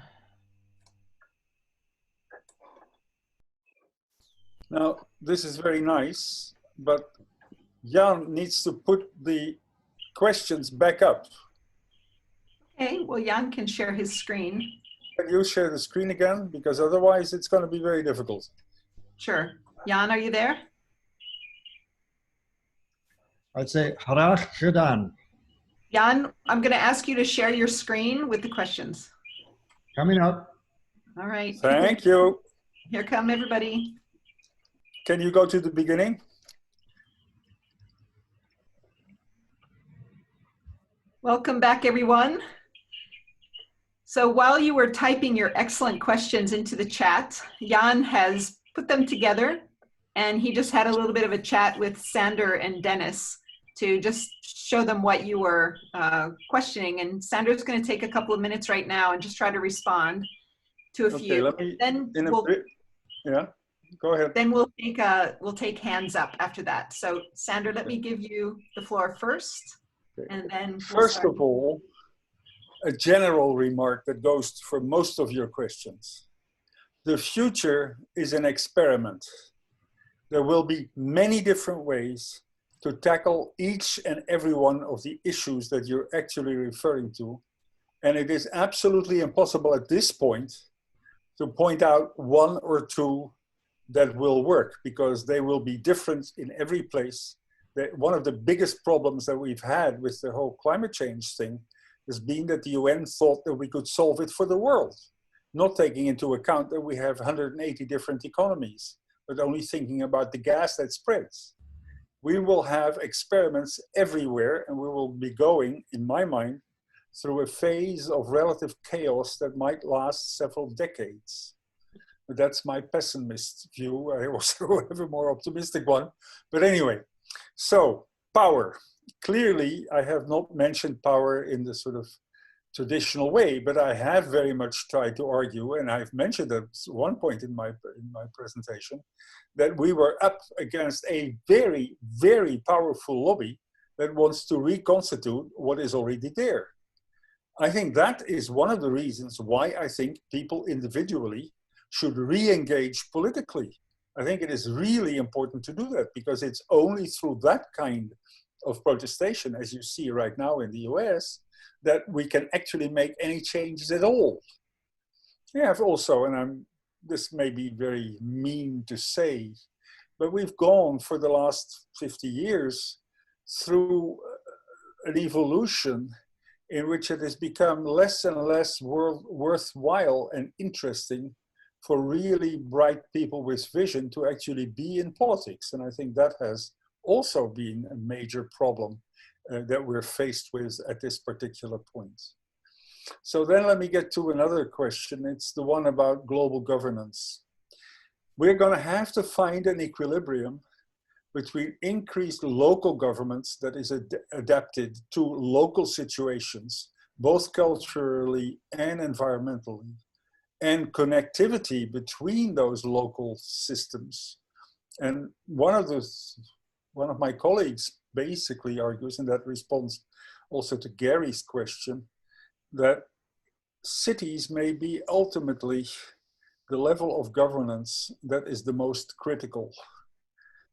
Now, this is very nice, but Jan needs to put the questions back up. Okay, well, Jan can share his screen. Can you share the screen again? Because otherwise it's going to be very difficult. Sure. Jan, are you there? I'd say graag gedaan. Jan, I'm gonna ask you to share your screen with the questions. Coming up. All right. Thank you. Here come everybody. Can you go to the beginning? Welcome back, everyone. So while you were typing your excellent questions into the chat, Jan has put them together, and he just had a little bit of a chat with Sander and Dennis to just show them what you were questioning. And Sander's going to take a couple of minutes right now and just try to respond to a few. Let me, then yeah, go ahead. Then we'll take hands up after that. So Sander, let me give you the floor first, and then First of all, a general remark that goes for most of your questions. The future is an experiment. There will be many different ways to tackle each and every one of the issues that you're actually referring to. And it is absolutely impossible at this point to point out one or two that will work, because they will be different in every place. One of the biggest problems that we've had with the whole climate change thing has been that the UN thought that we could solve it for the world, not taking into account that we have 180 different economies, but only thinking about the gas that spreads. We will have experiments everywhere, and we will be going, in my mind, through a phase of relative chaos that might last several decades. But that's my pessimist view. I also have a more optimistic one. But anyway, so power. Clearly, I have not mentioned power in the sort of traditional way, but I have very much tried to argue, and I've mentioned at one point in my presentation, that we were up against a very, very powerful lobby that wants to reconstitute what is already there. I think that is one of the reasons why I think people individually should re-engage politically. I think it is really important to do that, because it's only through that kind of protestation, as you see right now in the US, that we can actually make any changes at all. We have also, and this may be very mean to say, but we've gone for the last 50 years through an evolution in which it has become less and less worthwhile and interesting for really bright people with vision to actually be in politics. And I think that has also been a major problem that we're faced with at this particular point. So then let me get to another question. It's the one about global governance. We're going to have to find an equilibrium between increased local governments that is adapted to local situations, both culturally and environmentally, and connectivity between those local systems. And one of my colleagues basically argues, in that response also to Gary's question, that cities may be ultimately the level of governance that is the most critical.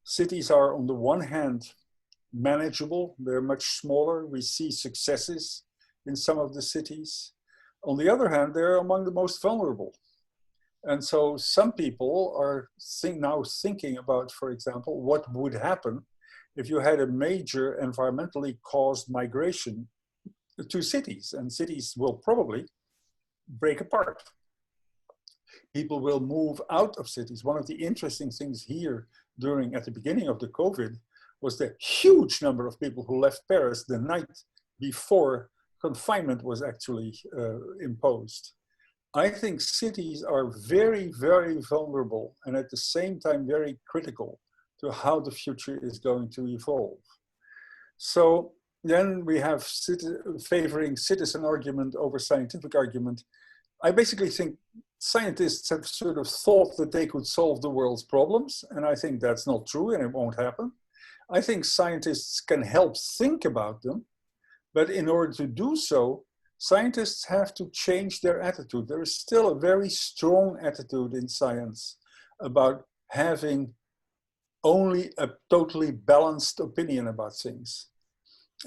Cities are, on the one hand, manageable. They're much smaller. We see successes in some of the cities. On the other hand, they're among the most vulnerable. And so some people are now thinking about, for example, what would happen if you had a major environmentally caused migration to cities, and cities will probably break apart. People will move out of cities. One of the interesting things here at the beginning of the COVID was the huge number of people who left Paris the night before confinement was actually imposed. I think cities are very, very vulnerable and at the same time very critical to how the future is going to evolve. So then we have favoring citizen argument over scientific argument. I basically think scientists have sort of thought that they could solve the world's problems, and I think that's not true and it won't happen. I think scientists can help think about them, but in order to do so, scientists have to change their attitude. There is still a very strong attitude in science about having only a totally balanced opinion about things.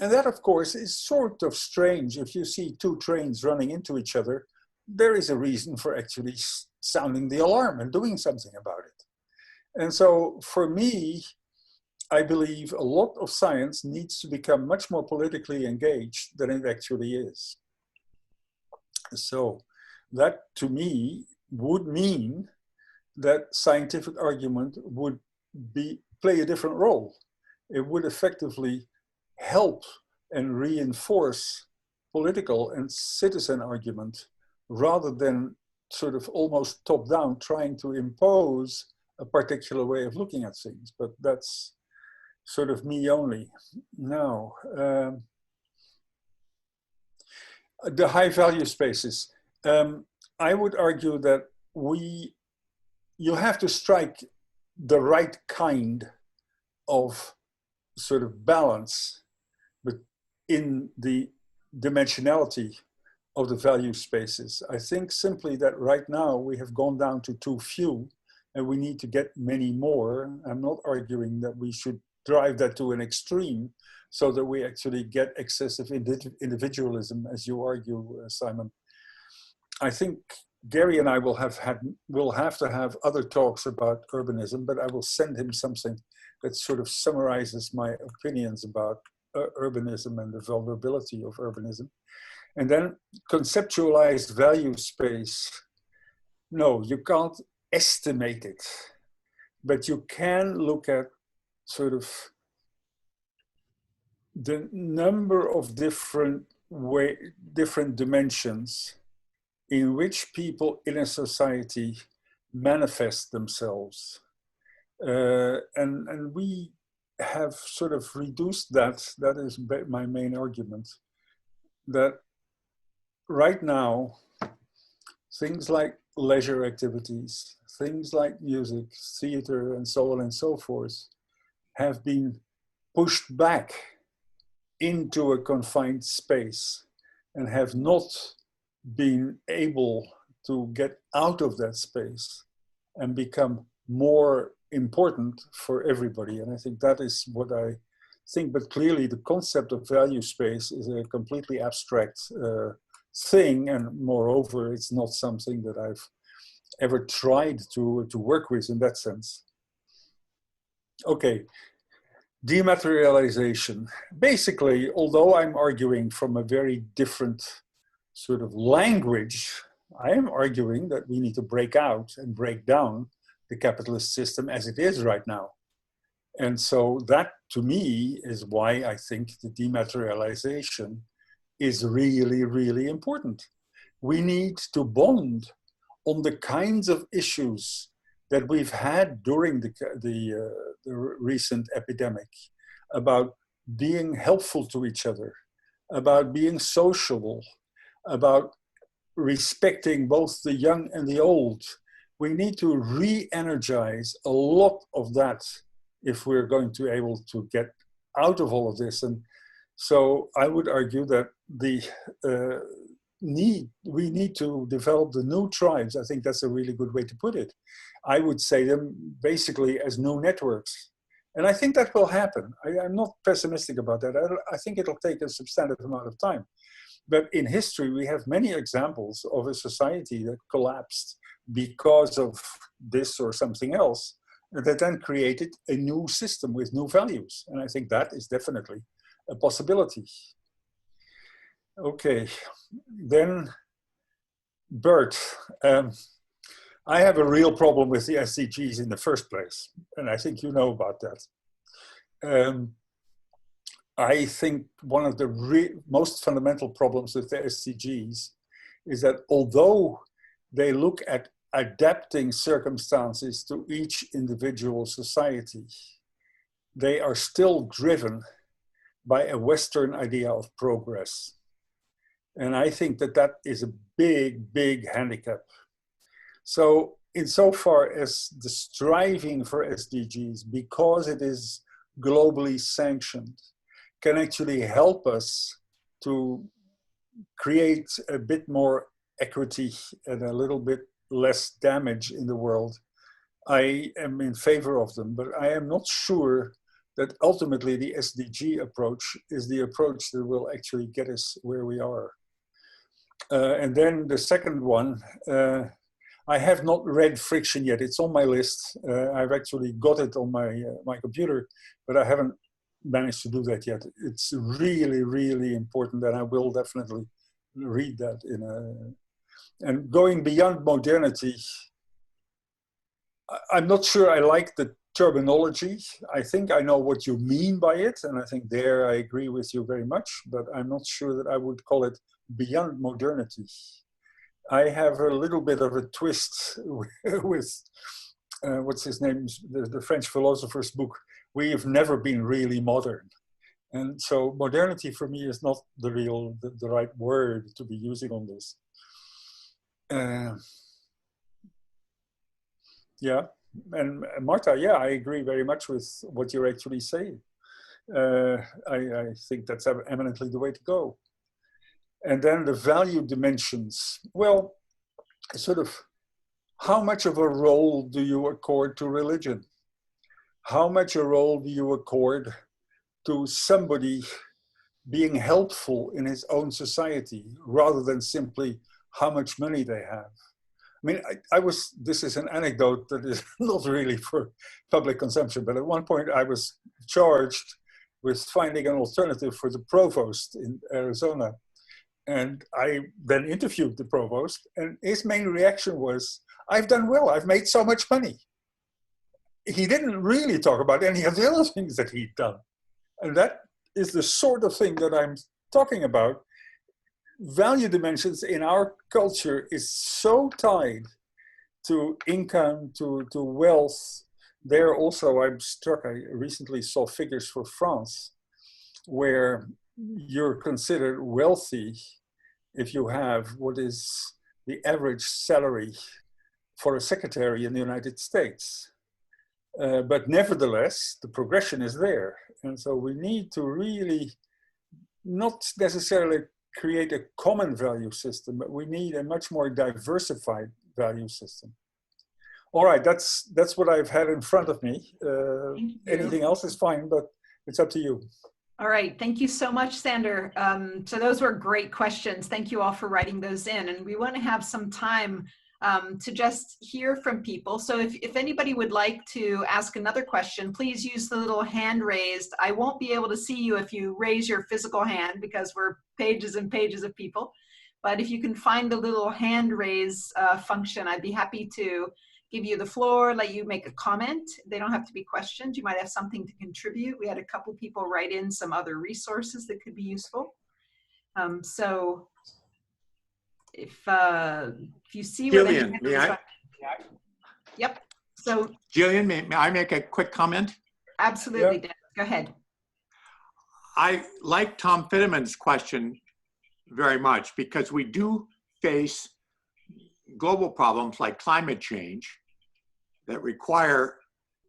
And that, of course, is sort of strange. If you see two trains running into each other, there is a reason for actually sounding the alarm and doing something about it. And so for me, I believe a lot of science needs to become much more politically engaged than it actually is. So that, to me, would mean that scientific argument would play a different role. It would effectively help and reinforce political and citizen argument rather than sort of almost top-down trying to impose a particular way of looking at things. But that's sort of me only. Now, the high value spaces. I would argue that you have to strike the right kind of sort of balance in the dimensionality of the value spaces. I think simply that right now we have gone down to too few and we need to get many more. I'm not arguing that we should drive that to an extreme so that we actually get excessive individualism, as you argue, Simon. I think Gary and I will have to have other talks about urbanism, but I will send him something that sort of summarizes my opinions about urbanism and the vulnerability of urbanism. And then conceptualized value space. No, you can't estimate it, but you can look at sort of the number of different dimensions in which people in a society manifest themselves. And we have sort of reduced that is my main argument, that right now, things like leisure activities, things like music, theater, and so on and so forth, have been pushed back into a confined space and have not been able to get out of that space and become more important for everybody. And I think that is what I think, but clearly the concept of value space is a completely abstract thing, and moreover, it's not something that I've ever tried to work with in that sense. Okay, Dematerialization. Basically, although I'm arguing from a very different sort of language, I am arguing that we need to break out and break down the capitalist system as it is right now. And so that, to me, is why I think the dematerialization is really, really important. We need to bond on the kinds of issues that we've had during the recent epidemic, about being helpful to each other, about being sociable, about respecting both the young and the old. We need to re-energize a lot of that if we're going to be able to get out of all of this. And so I would argue that we need to develop the new tribes. I think that's a really good way to put it. I would say them basically as new networks. And I think that will happen. I'm not pessimistic about that. I think it'll take a substantive amount of time. But in history, we have many examples of a society that collapsed because of this or something else, that then created a new system with new values. And I think that is definitely a possibility. Okay, then Bert, I have a real problem with the SDGs in the first place, and I think you know about that. I think one of the most fundamental problems with the SDGs is that although they look at adapting circumstances to each individual society, they are still driven by a Western idea of progress. And I think that that is a big, big handicap. So insofar as the striving for SDGs, because it is globally sanctioned, can actually help us to create a bit more equity and a little bit less damage in the world, I am in favor of them. But I am not sure that ultimately the SDG approach is the approach that will actually get us where we are. And then the second one, I have not read Friction yet. It's on my list. I've actually got it on my computer, but I haven't managed to do that yet. It's really, really important, and I will definitely read that. And going beyond modernity, I'm not sure I like the terminology. I think I know what you mean by it, and I think there I agree with you very much, but I'm not sure that I would call it beyond modernity. I have a little bit of a twist with what's his name, the French philosopher's book, We've Never Been Really Modern. And so modernity for me is not the right word to be using on this. Yeah, and Marta, yeah, I agree very much with what you're actually saying. I think that's eminently the way to go. And then the value dimensions. Well, sort of, how much of a role do you accord to religion? How much a role do you accord to somebody being helpful in his own society rather than simply how much money they have? I mean, this is an anecdote that is not really for public consumption, but at one point I was charged with finding an alternative for the provost in Arizona. And I then interviewed the provost, and his main reaction was, I've done well, I've made so much money. He didn't really talk about any of the other things that he'd done. And that is the sort of thing that I'm talking about. Value dimensions in our culture is so tied to income, to wealth. There also, I'm struck, I recently saw figures for France, where you're considered wealthy if you have what is the average salary for a secretary in the United States. But nevertheless, the progression is there. And so we need to really not necessarily create a common value system, but we need a much more diversified value system. All right, that's what I've had in front of me. Anything else is fine, but it's up to you. All right, thank you so much, Sander. So those were great questions. Thank you all for writing those in. And we want to have some time to just hear from people. So if anybody would like to ask another question, please use the little hand raised. I won't be able to see you if you raise your physical hand because we're pages and pages of people. But if you can find the little hand raise function, I'd be happy to give you the floor, let you make a comment. They don't have to be questions. You might have something to contribute. We had a couple people write in some other resources that could be useful. So if you see where the Jillian, hand may raise I? Yep. So Jillian, may I make a quick comment? absolutely, Yeah. Dennis, go ahead. I like Tom Fitteman's question very much because we do face global problems like climate change that require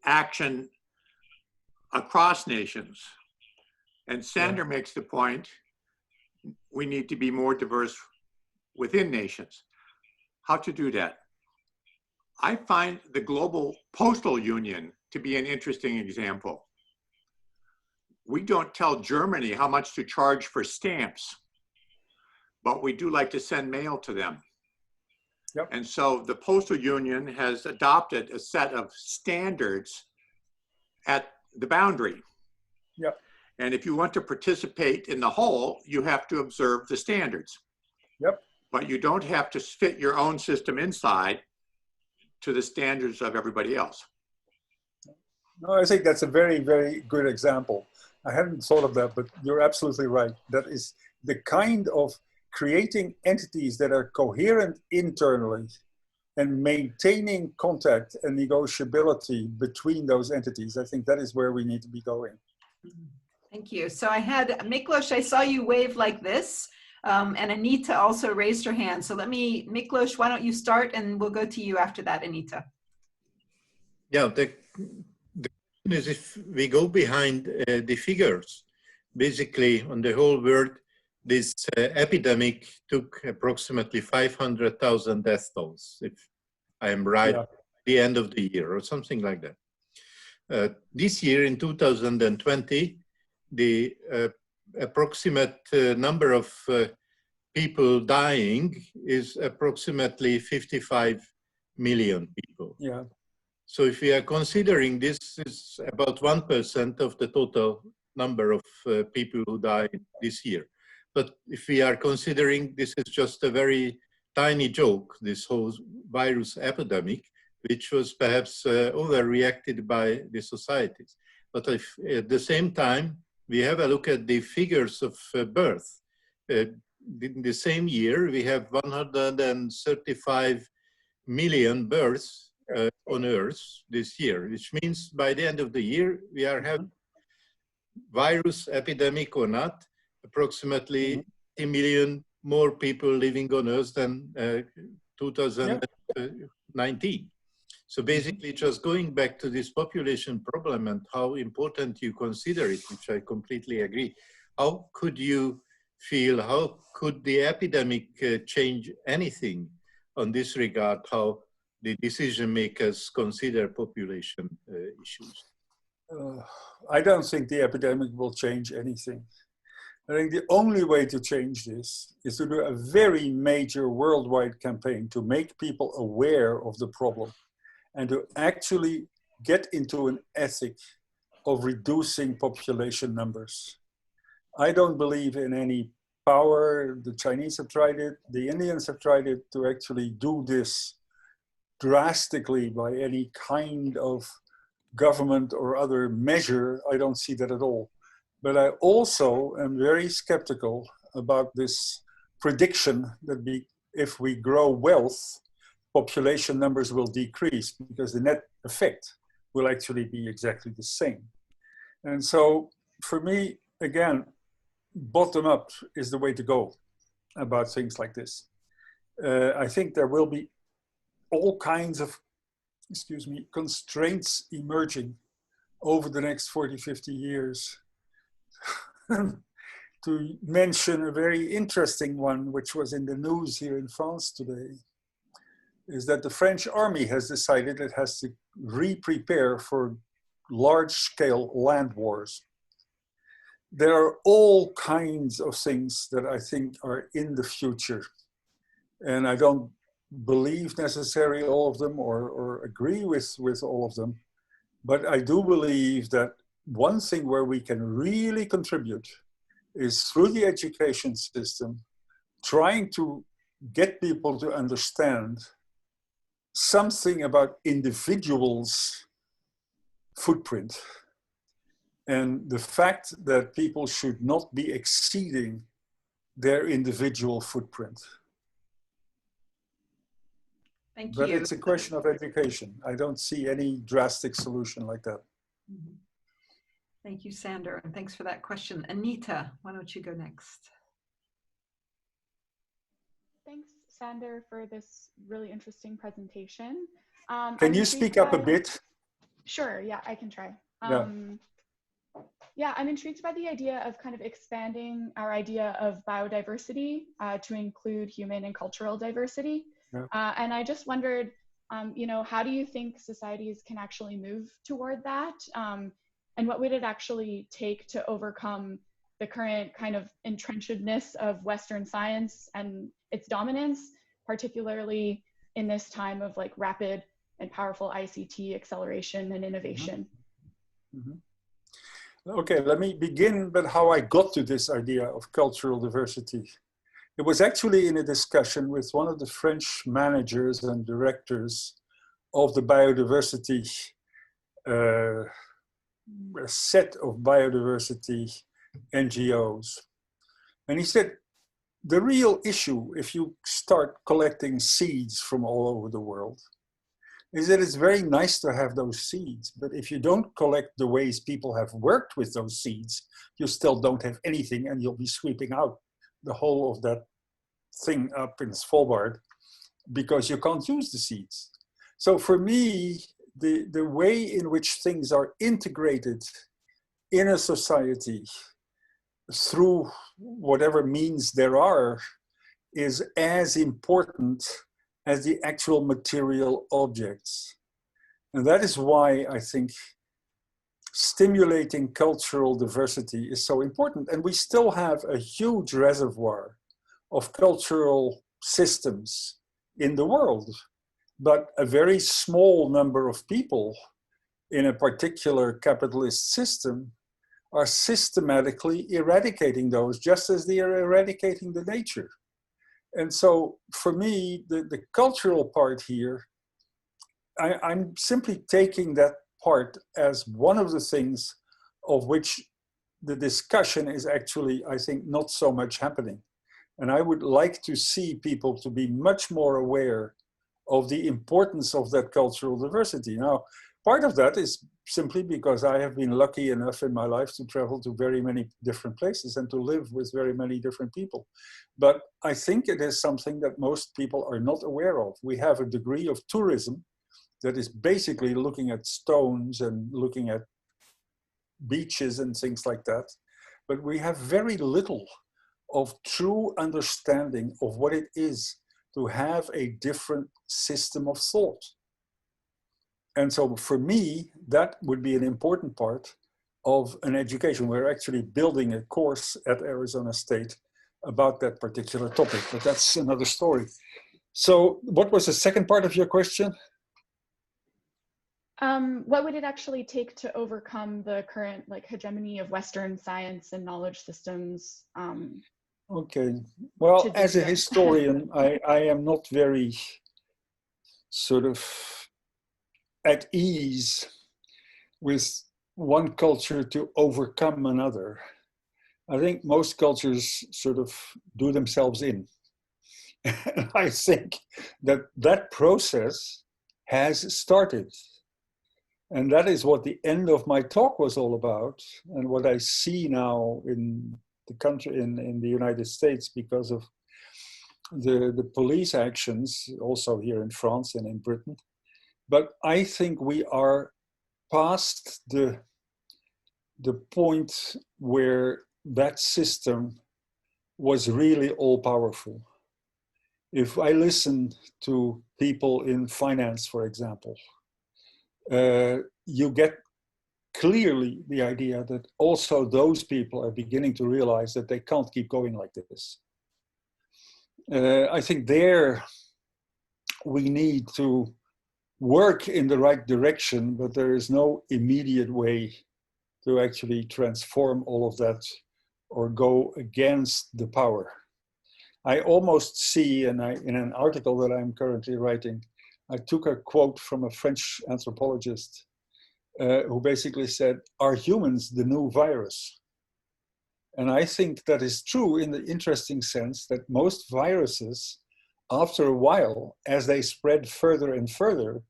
action across nations. And Sander makes the point, we need to be more diverse within nations. How to do that? I find the global postal union to be an interesting example. We don't tell Germany how much to charge for stamps, but we do like to send mail to them. Yep. And so the postal union has adopted a set of standards at the boundary. Yep. And if you want to participate in the whole, you have to observe the standards. Yep. But you don't have to fit your own system inside to the standards of everybody else. No, I think that's a very, very good example. I hadn't thought of that, but you're absolutely right. That is the kind of creating entities that are coherent internally and maintaining contact and negotiability between those entities. I think that is where we need to be going. Thank you. So I had Miklos, I saw you wave like this, and Anita also raised her hand. So let me, Miklos, why don't you start and we'll go to you after that, Anita. Yeah, the question is if we go behind the figures, basically on the whole world, this epidemic took approximately 500,000 death tolls, if I am right, Yeah. at the end of the year or something like that. This year in 2020, the approximate number of people dying is approximately 55 million people. Yeah. So if we are considering this is about 1% of the total number of people who died this year. But if we are considering this is just a very tiny joke, this whole virus epidemic, which was perhaps overreacted by the societies. But if at the same time, we have a look at the figures of birth. In the same year, we have 135 million births on Earth this year, which means by the end of the year, we are having virus epidemic or not, approximately 80 million more people living on Earth than 2019. So basically just going back to this population problem and how important you consider it, which I completely agree. How could you feel, how could the epidemic change anything on this regard, how the decision makers consider population issues? I don't think the epidemic will change anything. I think the only way to change this is to do a very major worldwide campaign to make people aware of the problem and to actually get into an ethic of reducing population numbers. I don't believe in any power. The Chinese have tried it, the Indians have tried it, to actually do this drastically by any kind of government or other measure. I don't see that at all. But I also am very skeptical about this prediction that if we grow wealth, population numbers will decrease because the net effect will actually be exactly the same. And so for me, again, bottom up is the way to go about things like this. I think there will be all kinds of, constraints emerging over the next 40, 50 years. To mention a very interesting one, which was in the news here in France today, is that the French army has decided it has to re-prepare for large-scale land wars. There are all kinds of things that I think are in the future. And I don't believe necessarily all of them or agree with all of them. But I do believe that one thing where we can really contribute is through the education system, trying to get people to understand something about individuals' footprint and the fact that people should not be exceeding their individual footprint. Thank But you. it's a question of education. I don't see any drastic solution like that. Mhm. Thank you, Sander, and thanks for that question. Anita, why don't you go next? Thanks, Sander, for this really interesting presentation. Can I'm you intrigued speak up a by- bit? Sure, yeah, I can try. Yeah. Yeah, I'm intrigued by the idea of kind of expanding our idea of biodiversity to include human and cultural diversity. Yeah. And I just wondered, you know, how do you think societies can actually move toward that? And what would it actually take to overcome the current kind of entrenchedness of Western science and its dominance, particularly in this time of like rapid and powerful ICT acceleration and innovation? Mhm. Okay, let me begin with how I got to this idea of cultural diversity. It was actually in a discussion with one of the French managers and directors of the biodiversity, a set of biodiversity NGOs. And he said, the real issue, if you start collecting seeds from all over the world, is that it's very nice to have those seeds, but if you don't collect the ways people have worked with those seeds, you still don't have anything, and you'll be sweeping out the whole of that thing up in Svalbard because you can't use the seeds. So for me, the way in which things are integrated in a society through whatever means there are is as important as the actual material objects. And that is why I think stimulating cultural diversity is so important. And we still have a huge reservoir of cultural systems in the world, but a very small number of people in a particular capitalist system are systematically eradicating those, just as they are eradicating the nature. And so for me, the cultural part here, I'm simply taking that part as one of the things of which the discussion is actually, I think, not so much happening. And I would like to see people to be much more aware of the importance of that cultural diversity. Now, part of that is simply because I have been lucky enough in my life to travel to very many different places and to live with very many different people. But I think it is something that most people are not aware of. We have a degree of tourism that is basically looking at stones and looking at beaches and things like that. But we have very little of true understanding of what it is to have a different system of thought. And so for me, that would be an important part of an education. We're actually building a course at Arizona State about that particular topic, but that's another story. So what was the second part of your question? What would it actually take to overcome the current like hegemony of Western science and knowledge systems? Okay, well, To do as a that. historian, I am not very sort of at ease with one culture to overcome another. I think most cultures sort of do themselves in. And I think that that process has started. And that is what the end of my talk was all about, and what I see now in the country, in the United States, because of the police actions, also here in France and in Britain. But I think we are past the point where that system was really all powerful. If I listen to people in finance, for example, you get clearly the idea that also those people are beginning to realize that they can't keep going like this. I think their we need to work in the right direction, but there is no immediate way to actually transform all of that or go against the power. I almost see, and in an article that I'm currently writing, I took a quote from a French anthropologist who basically said, "Are humans the new virus?" And I think that is true in the interesting sense that most viruses, after a while, as they spread further and further,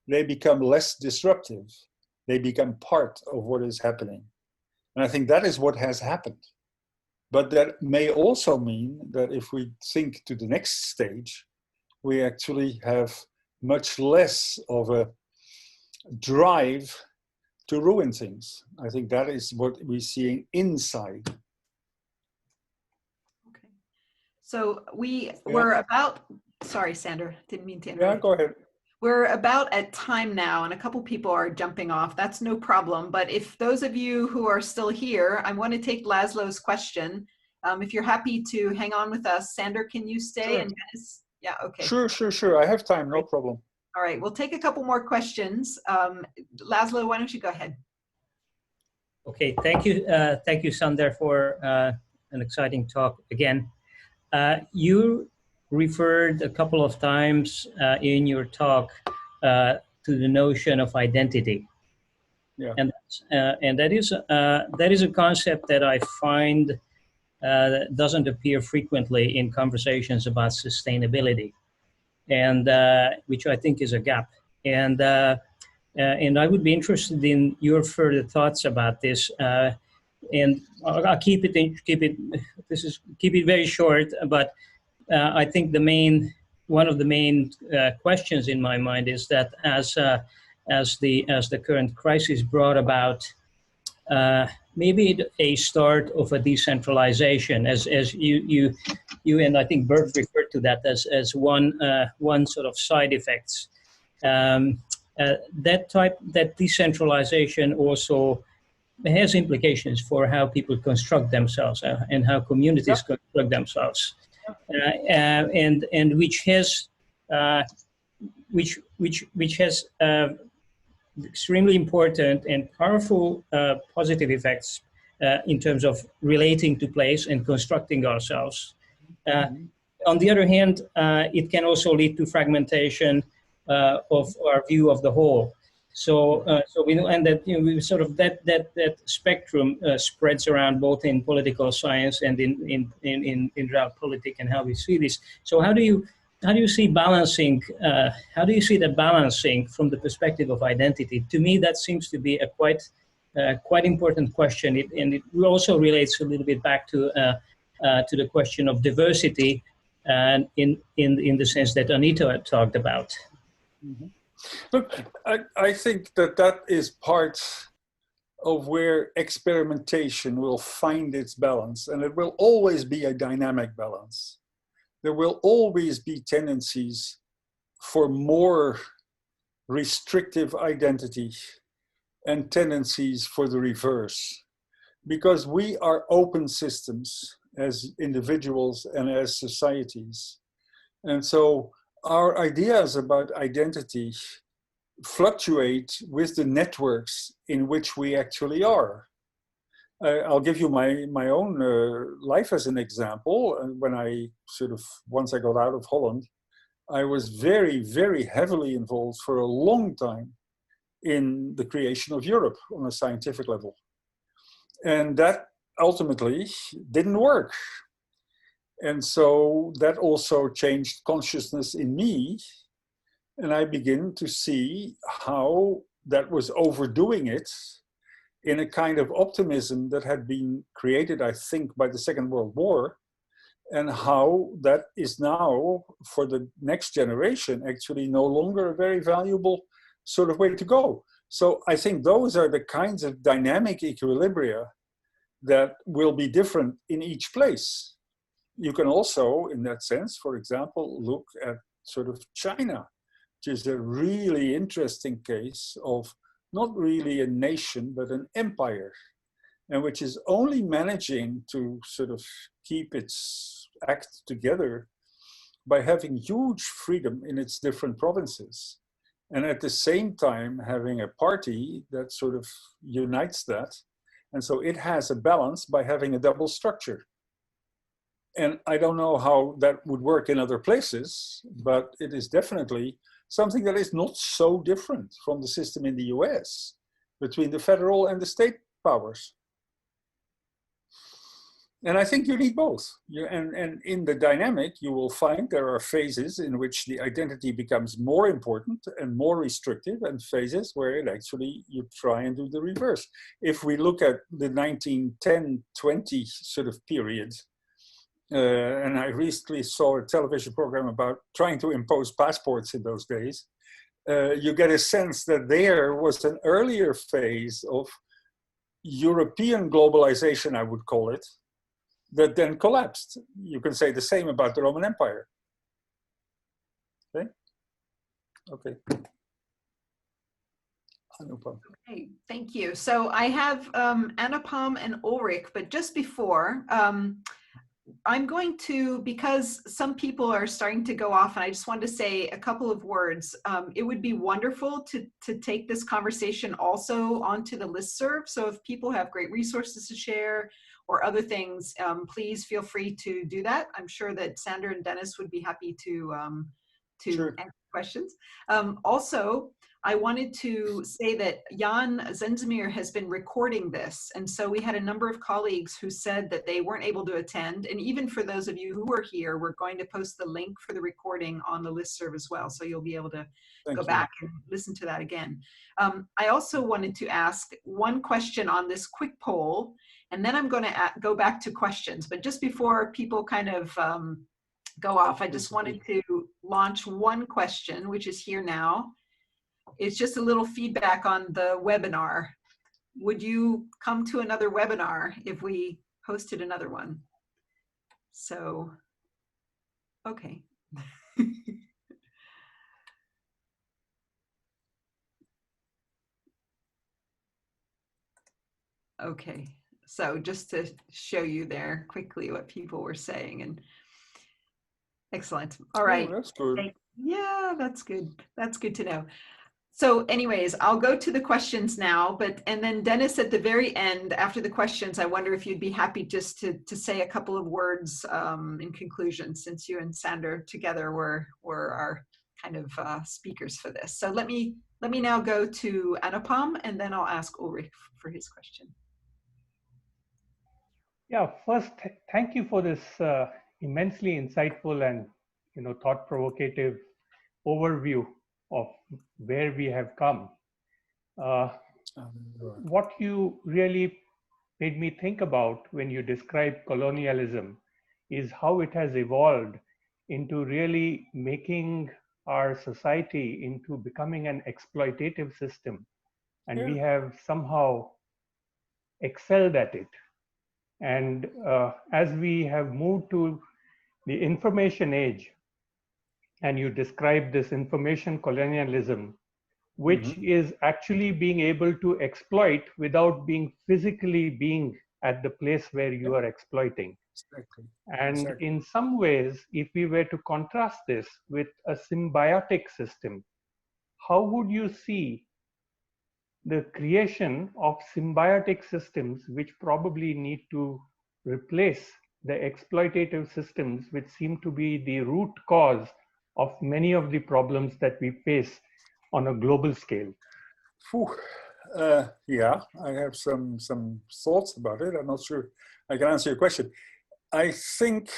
they become less disruptive. They become part of what is happening. And I think that is what has happened. But that may also mean that if we think to the next stage, we actually have much less of a drive to ruin things. I think that is what we're seeing inside. Okay. So we're about, sorry, Sander, didn't mean to interrupt. Yeah, go ahead. We're about at time now, and a couple people are jumping off. That's no problem. But if those of you who are still here, I want to take Laszlo's question. If you're happy to hang on with us, Sander, can you stay? Sure. And Dennis? Yeah, okay. Sure. I have time, no problem. All right, we'll take a couple more questions. Laszlo, why don't you go ahead? Okay, thank you, Sander, for an exciting talk again. You referred a couple of times in your talk to the notion of identity. Yeah. And that is a concept that I find doesn't appear frequently in conversations about sustainability, and which I think is a gap. And I would be interested in your further thoughts about this. And I'll keep it very short. But I think one of the main questions in my mind is that as the current crisis brought about maybe a start of a decentralization, as you and I think Bert referred to that as one sort of side effects. That decentralization also has implications for how people construct themselves and how communities construct themselves, and which has extremely important and powerful positive effects in terms of relating to place and constructing ourselves. On the other hand, it can also lead to fragmentation of our view of the whole. So we know, and that we sort of that spectrum spreads around both in political science and in realpolitik and how we see this. So how do you see balancing? How do you see the balancing from the perspective of identity? To me, that seems to be a quite important question, and it also relates a little bit back to the question of diversity, and in the sense that Anita talked about. Mm-hmm. Look, I think that is part of where experimentation will find its balance, and it will always be a dynamic balance. There will always be tendencies for more restrictive identity and tendencies for the reverse, because we are open systems as individuals and as societies. And so our ideas about identity fluctuate with the networks in which we actually are. I'll give you my own life as an example. When once I got out of Holland, I was very, very heavily involved for a long time in the creation of Europe on a scientific level. And that ultimately didn't work. And so that also changed consciousness in me. And I begin to see how that was overdoing it in a kind of optimism that had been created, I think, by the Second World War, and how that is now, for the next generation, actually no longer a very valuable sort of way to go. So I think those are the kinds of dynamic equilibria that will be different in each place. You can also, in that sense, for example, look at sort of China, which is a really interesting case of not really a nation, but an empire, and which is only managing to sort of keep its act together by having huge freedom in its different provinces, and at the same time having a party that sort of unites that. And so it has a balance by having a double structure. And I don't know how that would work in other places, but it is definitely something that is not so different from the system in the US between the federal and the state powers. And I think you need both. And in the dynamic, you will find there are phases in which the identity becomes more important and more restrictive, and phases where it actually, you try and do the reverse. If we look at the 1910-20 sort of period, and I recently saw a television program about trying to impose passports in those days, you get a sense that there was an earlier phase of European globalization, I would call it, that then collapsed. You can say the same about the Roman Empire. Okay? Okay. Anupam. Okay, thank you. So I have Anupam and Ulrich, but just before, I'm going to, because some people are starting to go off, and I just wanted to say a couple of words. It would be wonderful to take this conversation also onto the listserv. So if people have great resources to share or other things, please feel free to do that. I'm sure that Sander and Dennis would be happy to Sure. answer questions. Also, I wanted to say that Jan Zenzimir has been recording this. And so we had a number of colleagues who said that they weren't able to attend. And even for those of you who are here, we're going to post the link for the recording on the listserv as well. So you'll be able to Thank go you. back and listen to that again. I also wanted to ask one question on this quick poll, and then I'm going to go back to questions. But just before people kind of go off, I just wanted to launch one question, which is here now. It's just a little feedback on the webinar. Would you come to another webinar if we hosted another one? So, okay. Okay, so just to show you there quickly what people were saying, and excellent. All right. Oh, that's good. Yeah, that's good. That's good to know. So anyways, I'll go to the questions now, and then Dennis, at the very end, after the questions, I wonder if you'd be happy just to say a couple of words in conclusion, since you and Sander together were our kind of speakers for this. So let me now go to Anupam, and then I'll ask Ulrich for his question. Yeah, first, thank you for this immensely insightful and thought-provocative overview of where we have come. What you really made me think about when you describe colonialism is how it has evolved into really making our society into becoming an exploitative system. And we have somehow excelled at it. And as we have moved to the information age, and you describe this information colonialism, which is actually being able to exploit without being physically being at the place where you are exploiting. Exactly. And Exactly. in some ways, if we were to contrast this with a symbiotic system, how would you see the creation of symbiotic systems which probably need to replace the exploitative systems which seem to be the root cause of many of the problems that we face on a global scale? Yeah, I have some thoughts about it. I'm not sure I can answer your question. I think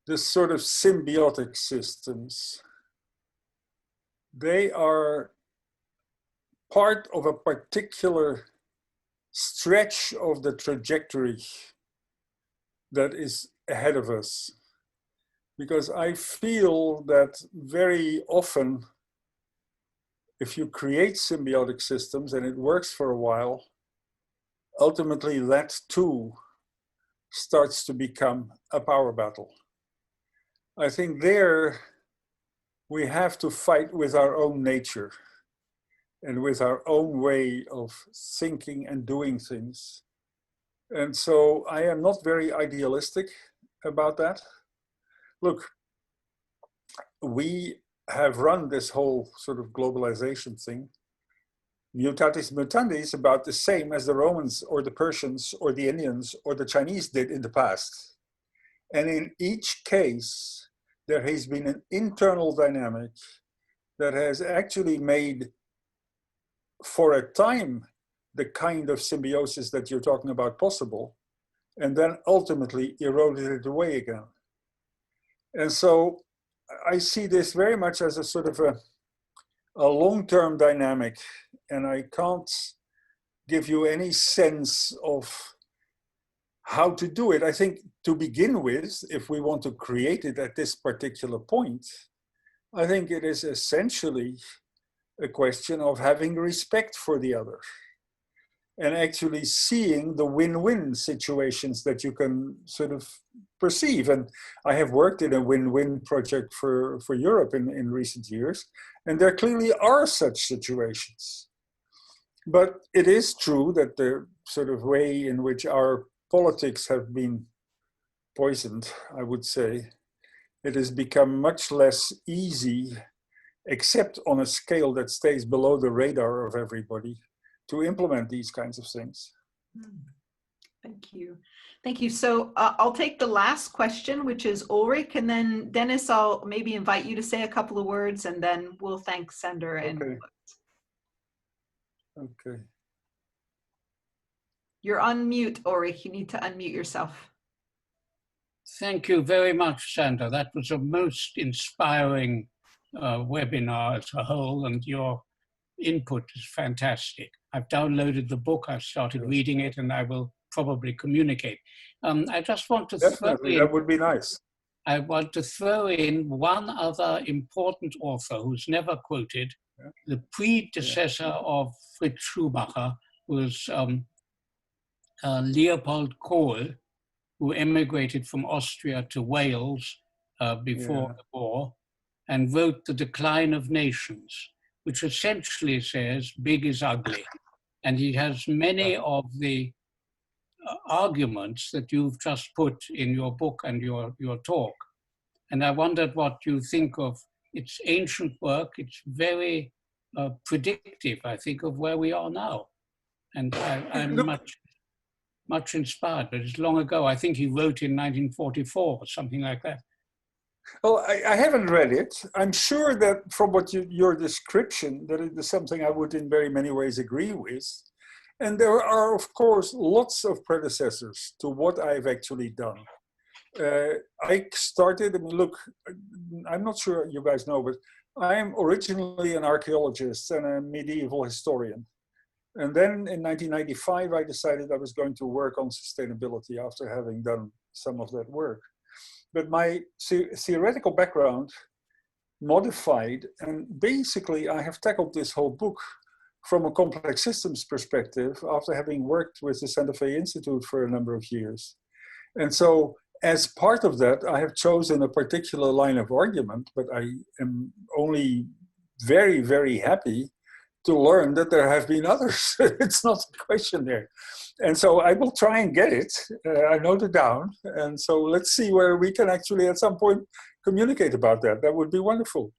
the sort of symbiotic systems, they are part of a particular stretch of the trajectory that is ahead of us. Because I feel that very often, if you create symbiotic systems and it works for a while, ultimately that too starts to become a power battle. I think there we have to fight with our own nature and with our own way of thinking and doing things. And so I am not very idealistic about that. look, we have run this whole sort of globalization thing. Mutatis mutandis about the same as the Romans or the Persians or the Indians or the Chinese did in the past. And in each case, there has been an internal dynamic that has actually made, for a time, the kind of symbiosis that you're talking about possible, and then ultimately eroded it away again. And so I see this very much as a sort of a long-term dynamic, and I can't give you any sense of how to do it. I think to begin with, if we want to create it at this particular point, I think it is essentially a question of having respect for the other and actually seeing the win-win situations that you can sort of perceive. And I have worked in a win-win project for Europe in recent years, and there clearly are such situations. But it is true that the sort of way in which our politics have been poisoned, I would say, it has become much less easy, except on a scale that stays below the radar of everybody, to implement these kinds of things. Thank you. Thank you. So I'll take the last question, which is Ulrich, and then Dennis, I'll maybe invite you to say a couple of words, and then we'll thank Sander. And Okay. You're on mute, Ulrich. You need to unmute yourself. Thank you very much, Sander. That was a most inspiring webinar as a whole, and your input is fantastic. I've downloaded the book, I've started reading it, and I will probably communicate. I just want to Definitely, throw in, that would be nice. I want to throw in one other important author who's never quoted. The predecessor of Fritz Schumacher was Leopold Kohl, who emigrated from Austria to Wales before the war, and wrote The Decline of Nations, which essentially says big is ugly. And he has many of the arguments that you've just put in your book and your talk. And I wondered what you think of its ancient work. It's very predictive, I think, of where we are now. And I'm much inspired, but it's long ago. I think he wrote in 1944 or something like that. Well, I haven't read it. I'm sure that from what your description, that it is something I would in very many ways agree with. And there are, of course, lots of predecessors to what I've actually done. I started, I mean, look, I'm not sure you guys know, but I'm originally an archaeologist and a medieval historian. And then in 1995, I decided I was going to work on sustainability after having done some of that work. But my theoretical background modified, and basically I have tackled this whole book from a complex systems perspective after having worked with the Santa Fe Institute for a number of years. And so as part of that, I have chosen a particular line of argument, but I am only very, very happy to learn that there have been others. It's not a question there. And so I will try and get it. I note it down. And so let's see where we can actually at some point communicate about that. That would be wonderful.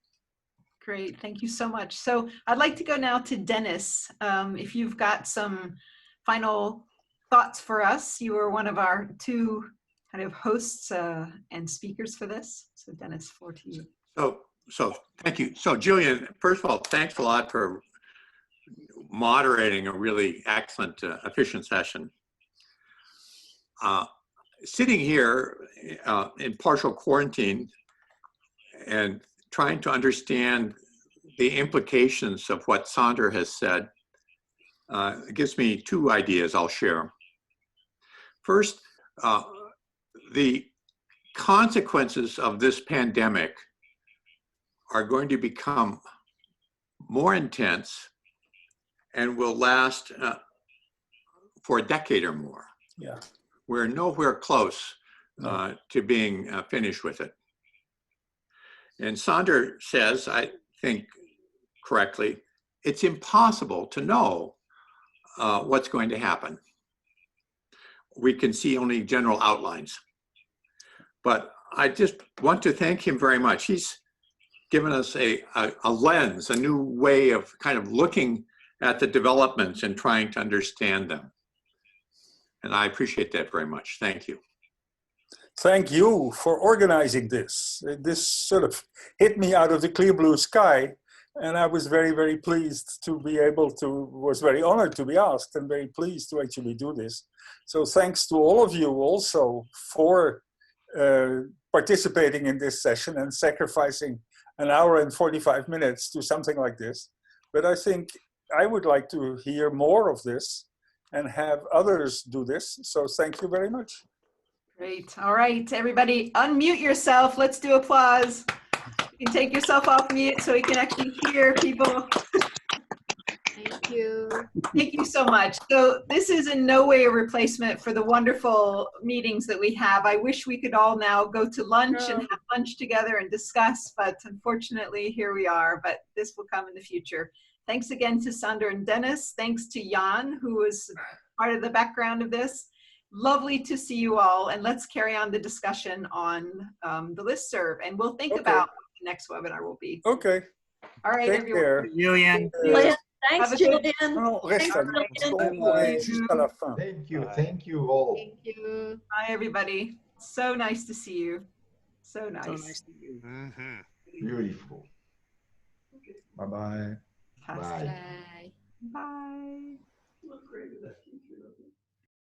Great, thank you so much. So I'd like to go now to Dennis. If you've got some final thoughts for us. You were one of our two kind of hosts and speakers for this. So Dennis, floor to you. So thank you. So Julian, first of all, thanks a lot for moderating a really excellent, efficient session. Sitting here in partial quarantine and trying to understand the implications of what Sander has said gives me two ideas I'll share. First, the consequences of this pandemic are going to become more intense and will last for a decade or more. Yeah. We're nowhere close to being finished with it. And Sander says, I think correctly, it's impossible to know what's going to happen. We can see only general outlines. But I just want to thank him very much. He's given us a lens, a new way of kind of looking at the developments and trying to understand them. And I appreciate that very much. Thank you. Thank you for organizing this. This sort of hit me out of the clear blue sky. And I was very, very pleased to be able to, was very honored to be asked and very pleased to actually do this. So thanks to all of you also for participating in this session and sacrificing an hour and 45 minutes to something like this. But I think I would like to hear more of this and have others do this. So thank you very much. Great. All right, everybody, unmute yourself. Let's do applause. You can take yourself off mute so we can actually hear people. Thank you. Thank you so much. So this is in no way a replacement for the wonderful meetings that we have. I wish we could all now go to lunch and have lunch together and discuss, but unfortunately here we are, but this will come in the future. Thanks again to Sander and Dennis. Thanks to Jan, who was part of the background of this. Lovely to see you all, and let's carry on the discussion on the listserv, and we'll think about what the next webinar will be. Okay. All right, Take everyone. care. Julian. Thanks, Have a good- Julian. Non, reste à jusqu'à la fin. Thank you all. Thank you. Bye, everybody. So nice to see you. So nice. So nice to you. Beautiful. Bye-bye. Fantastic. Bye. Bye.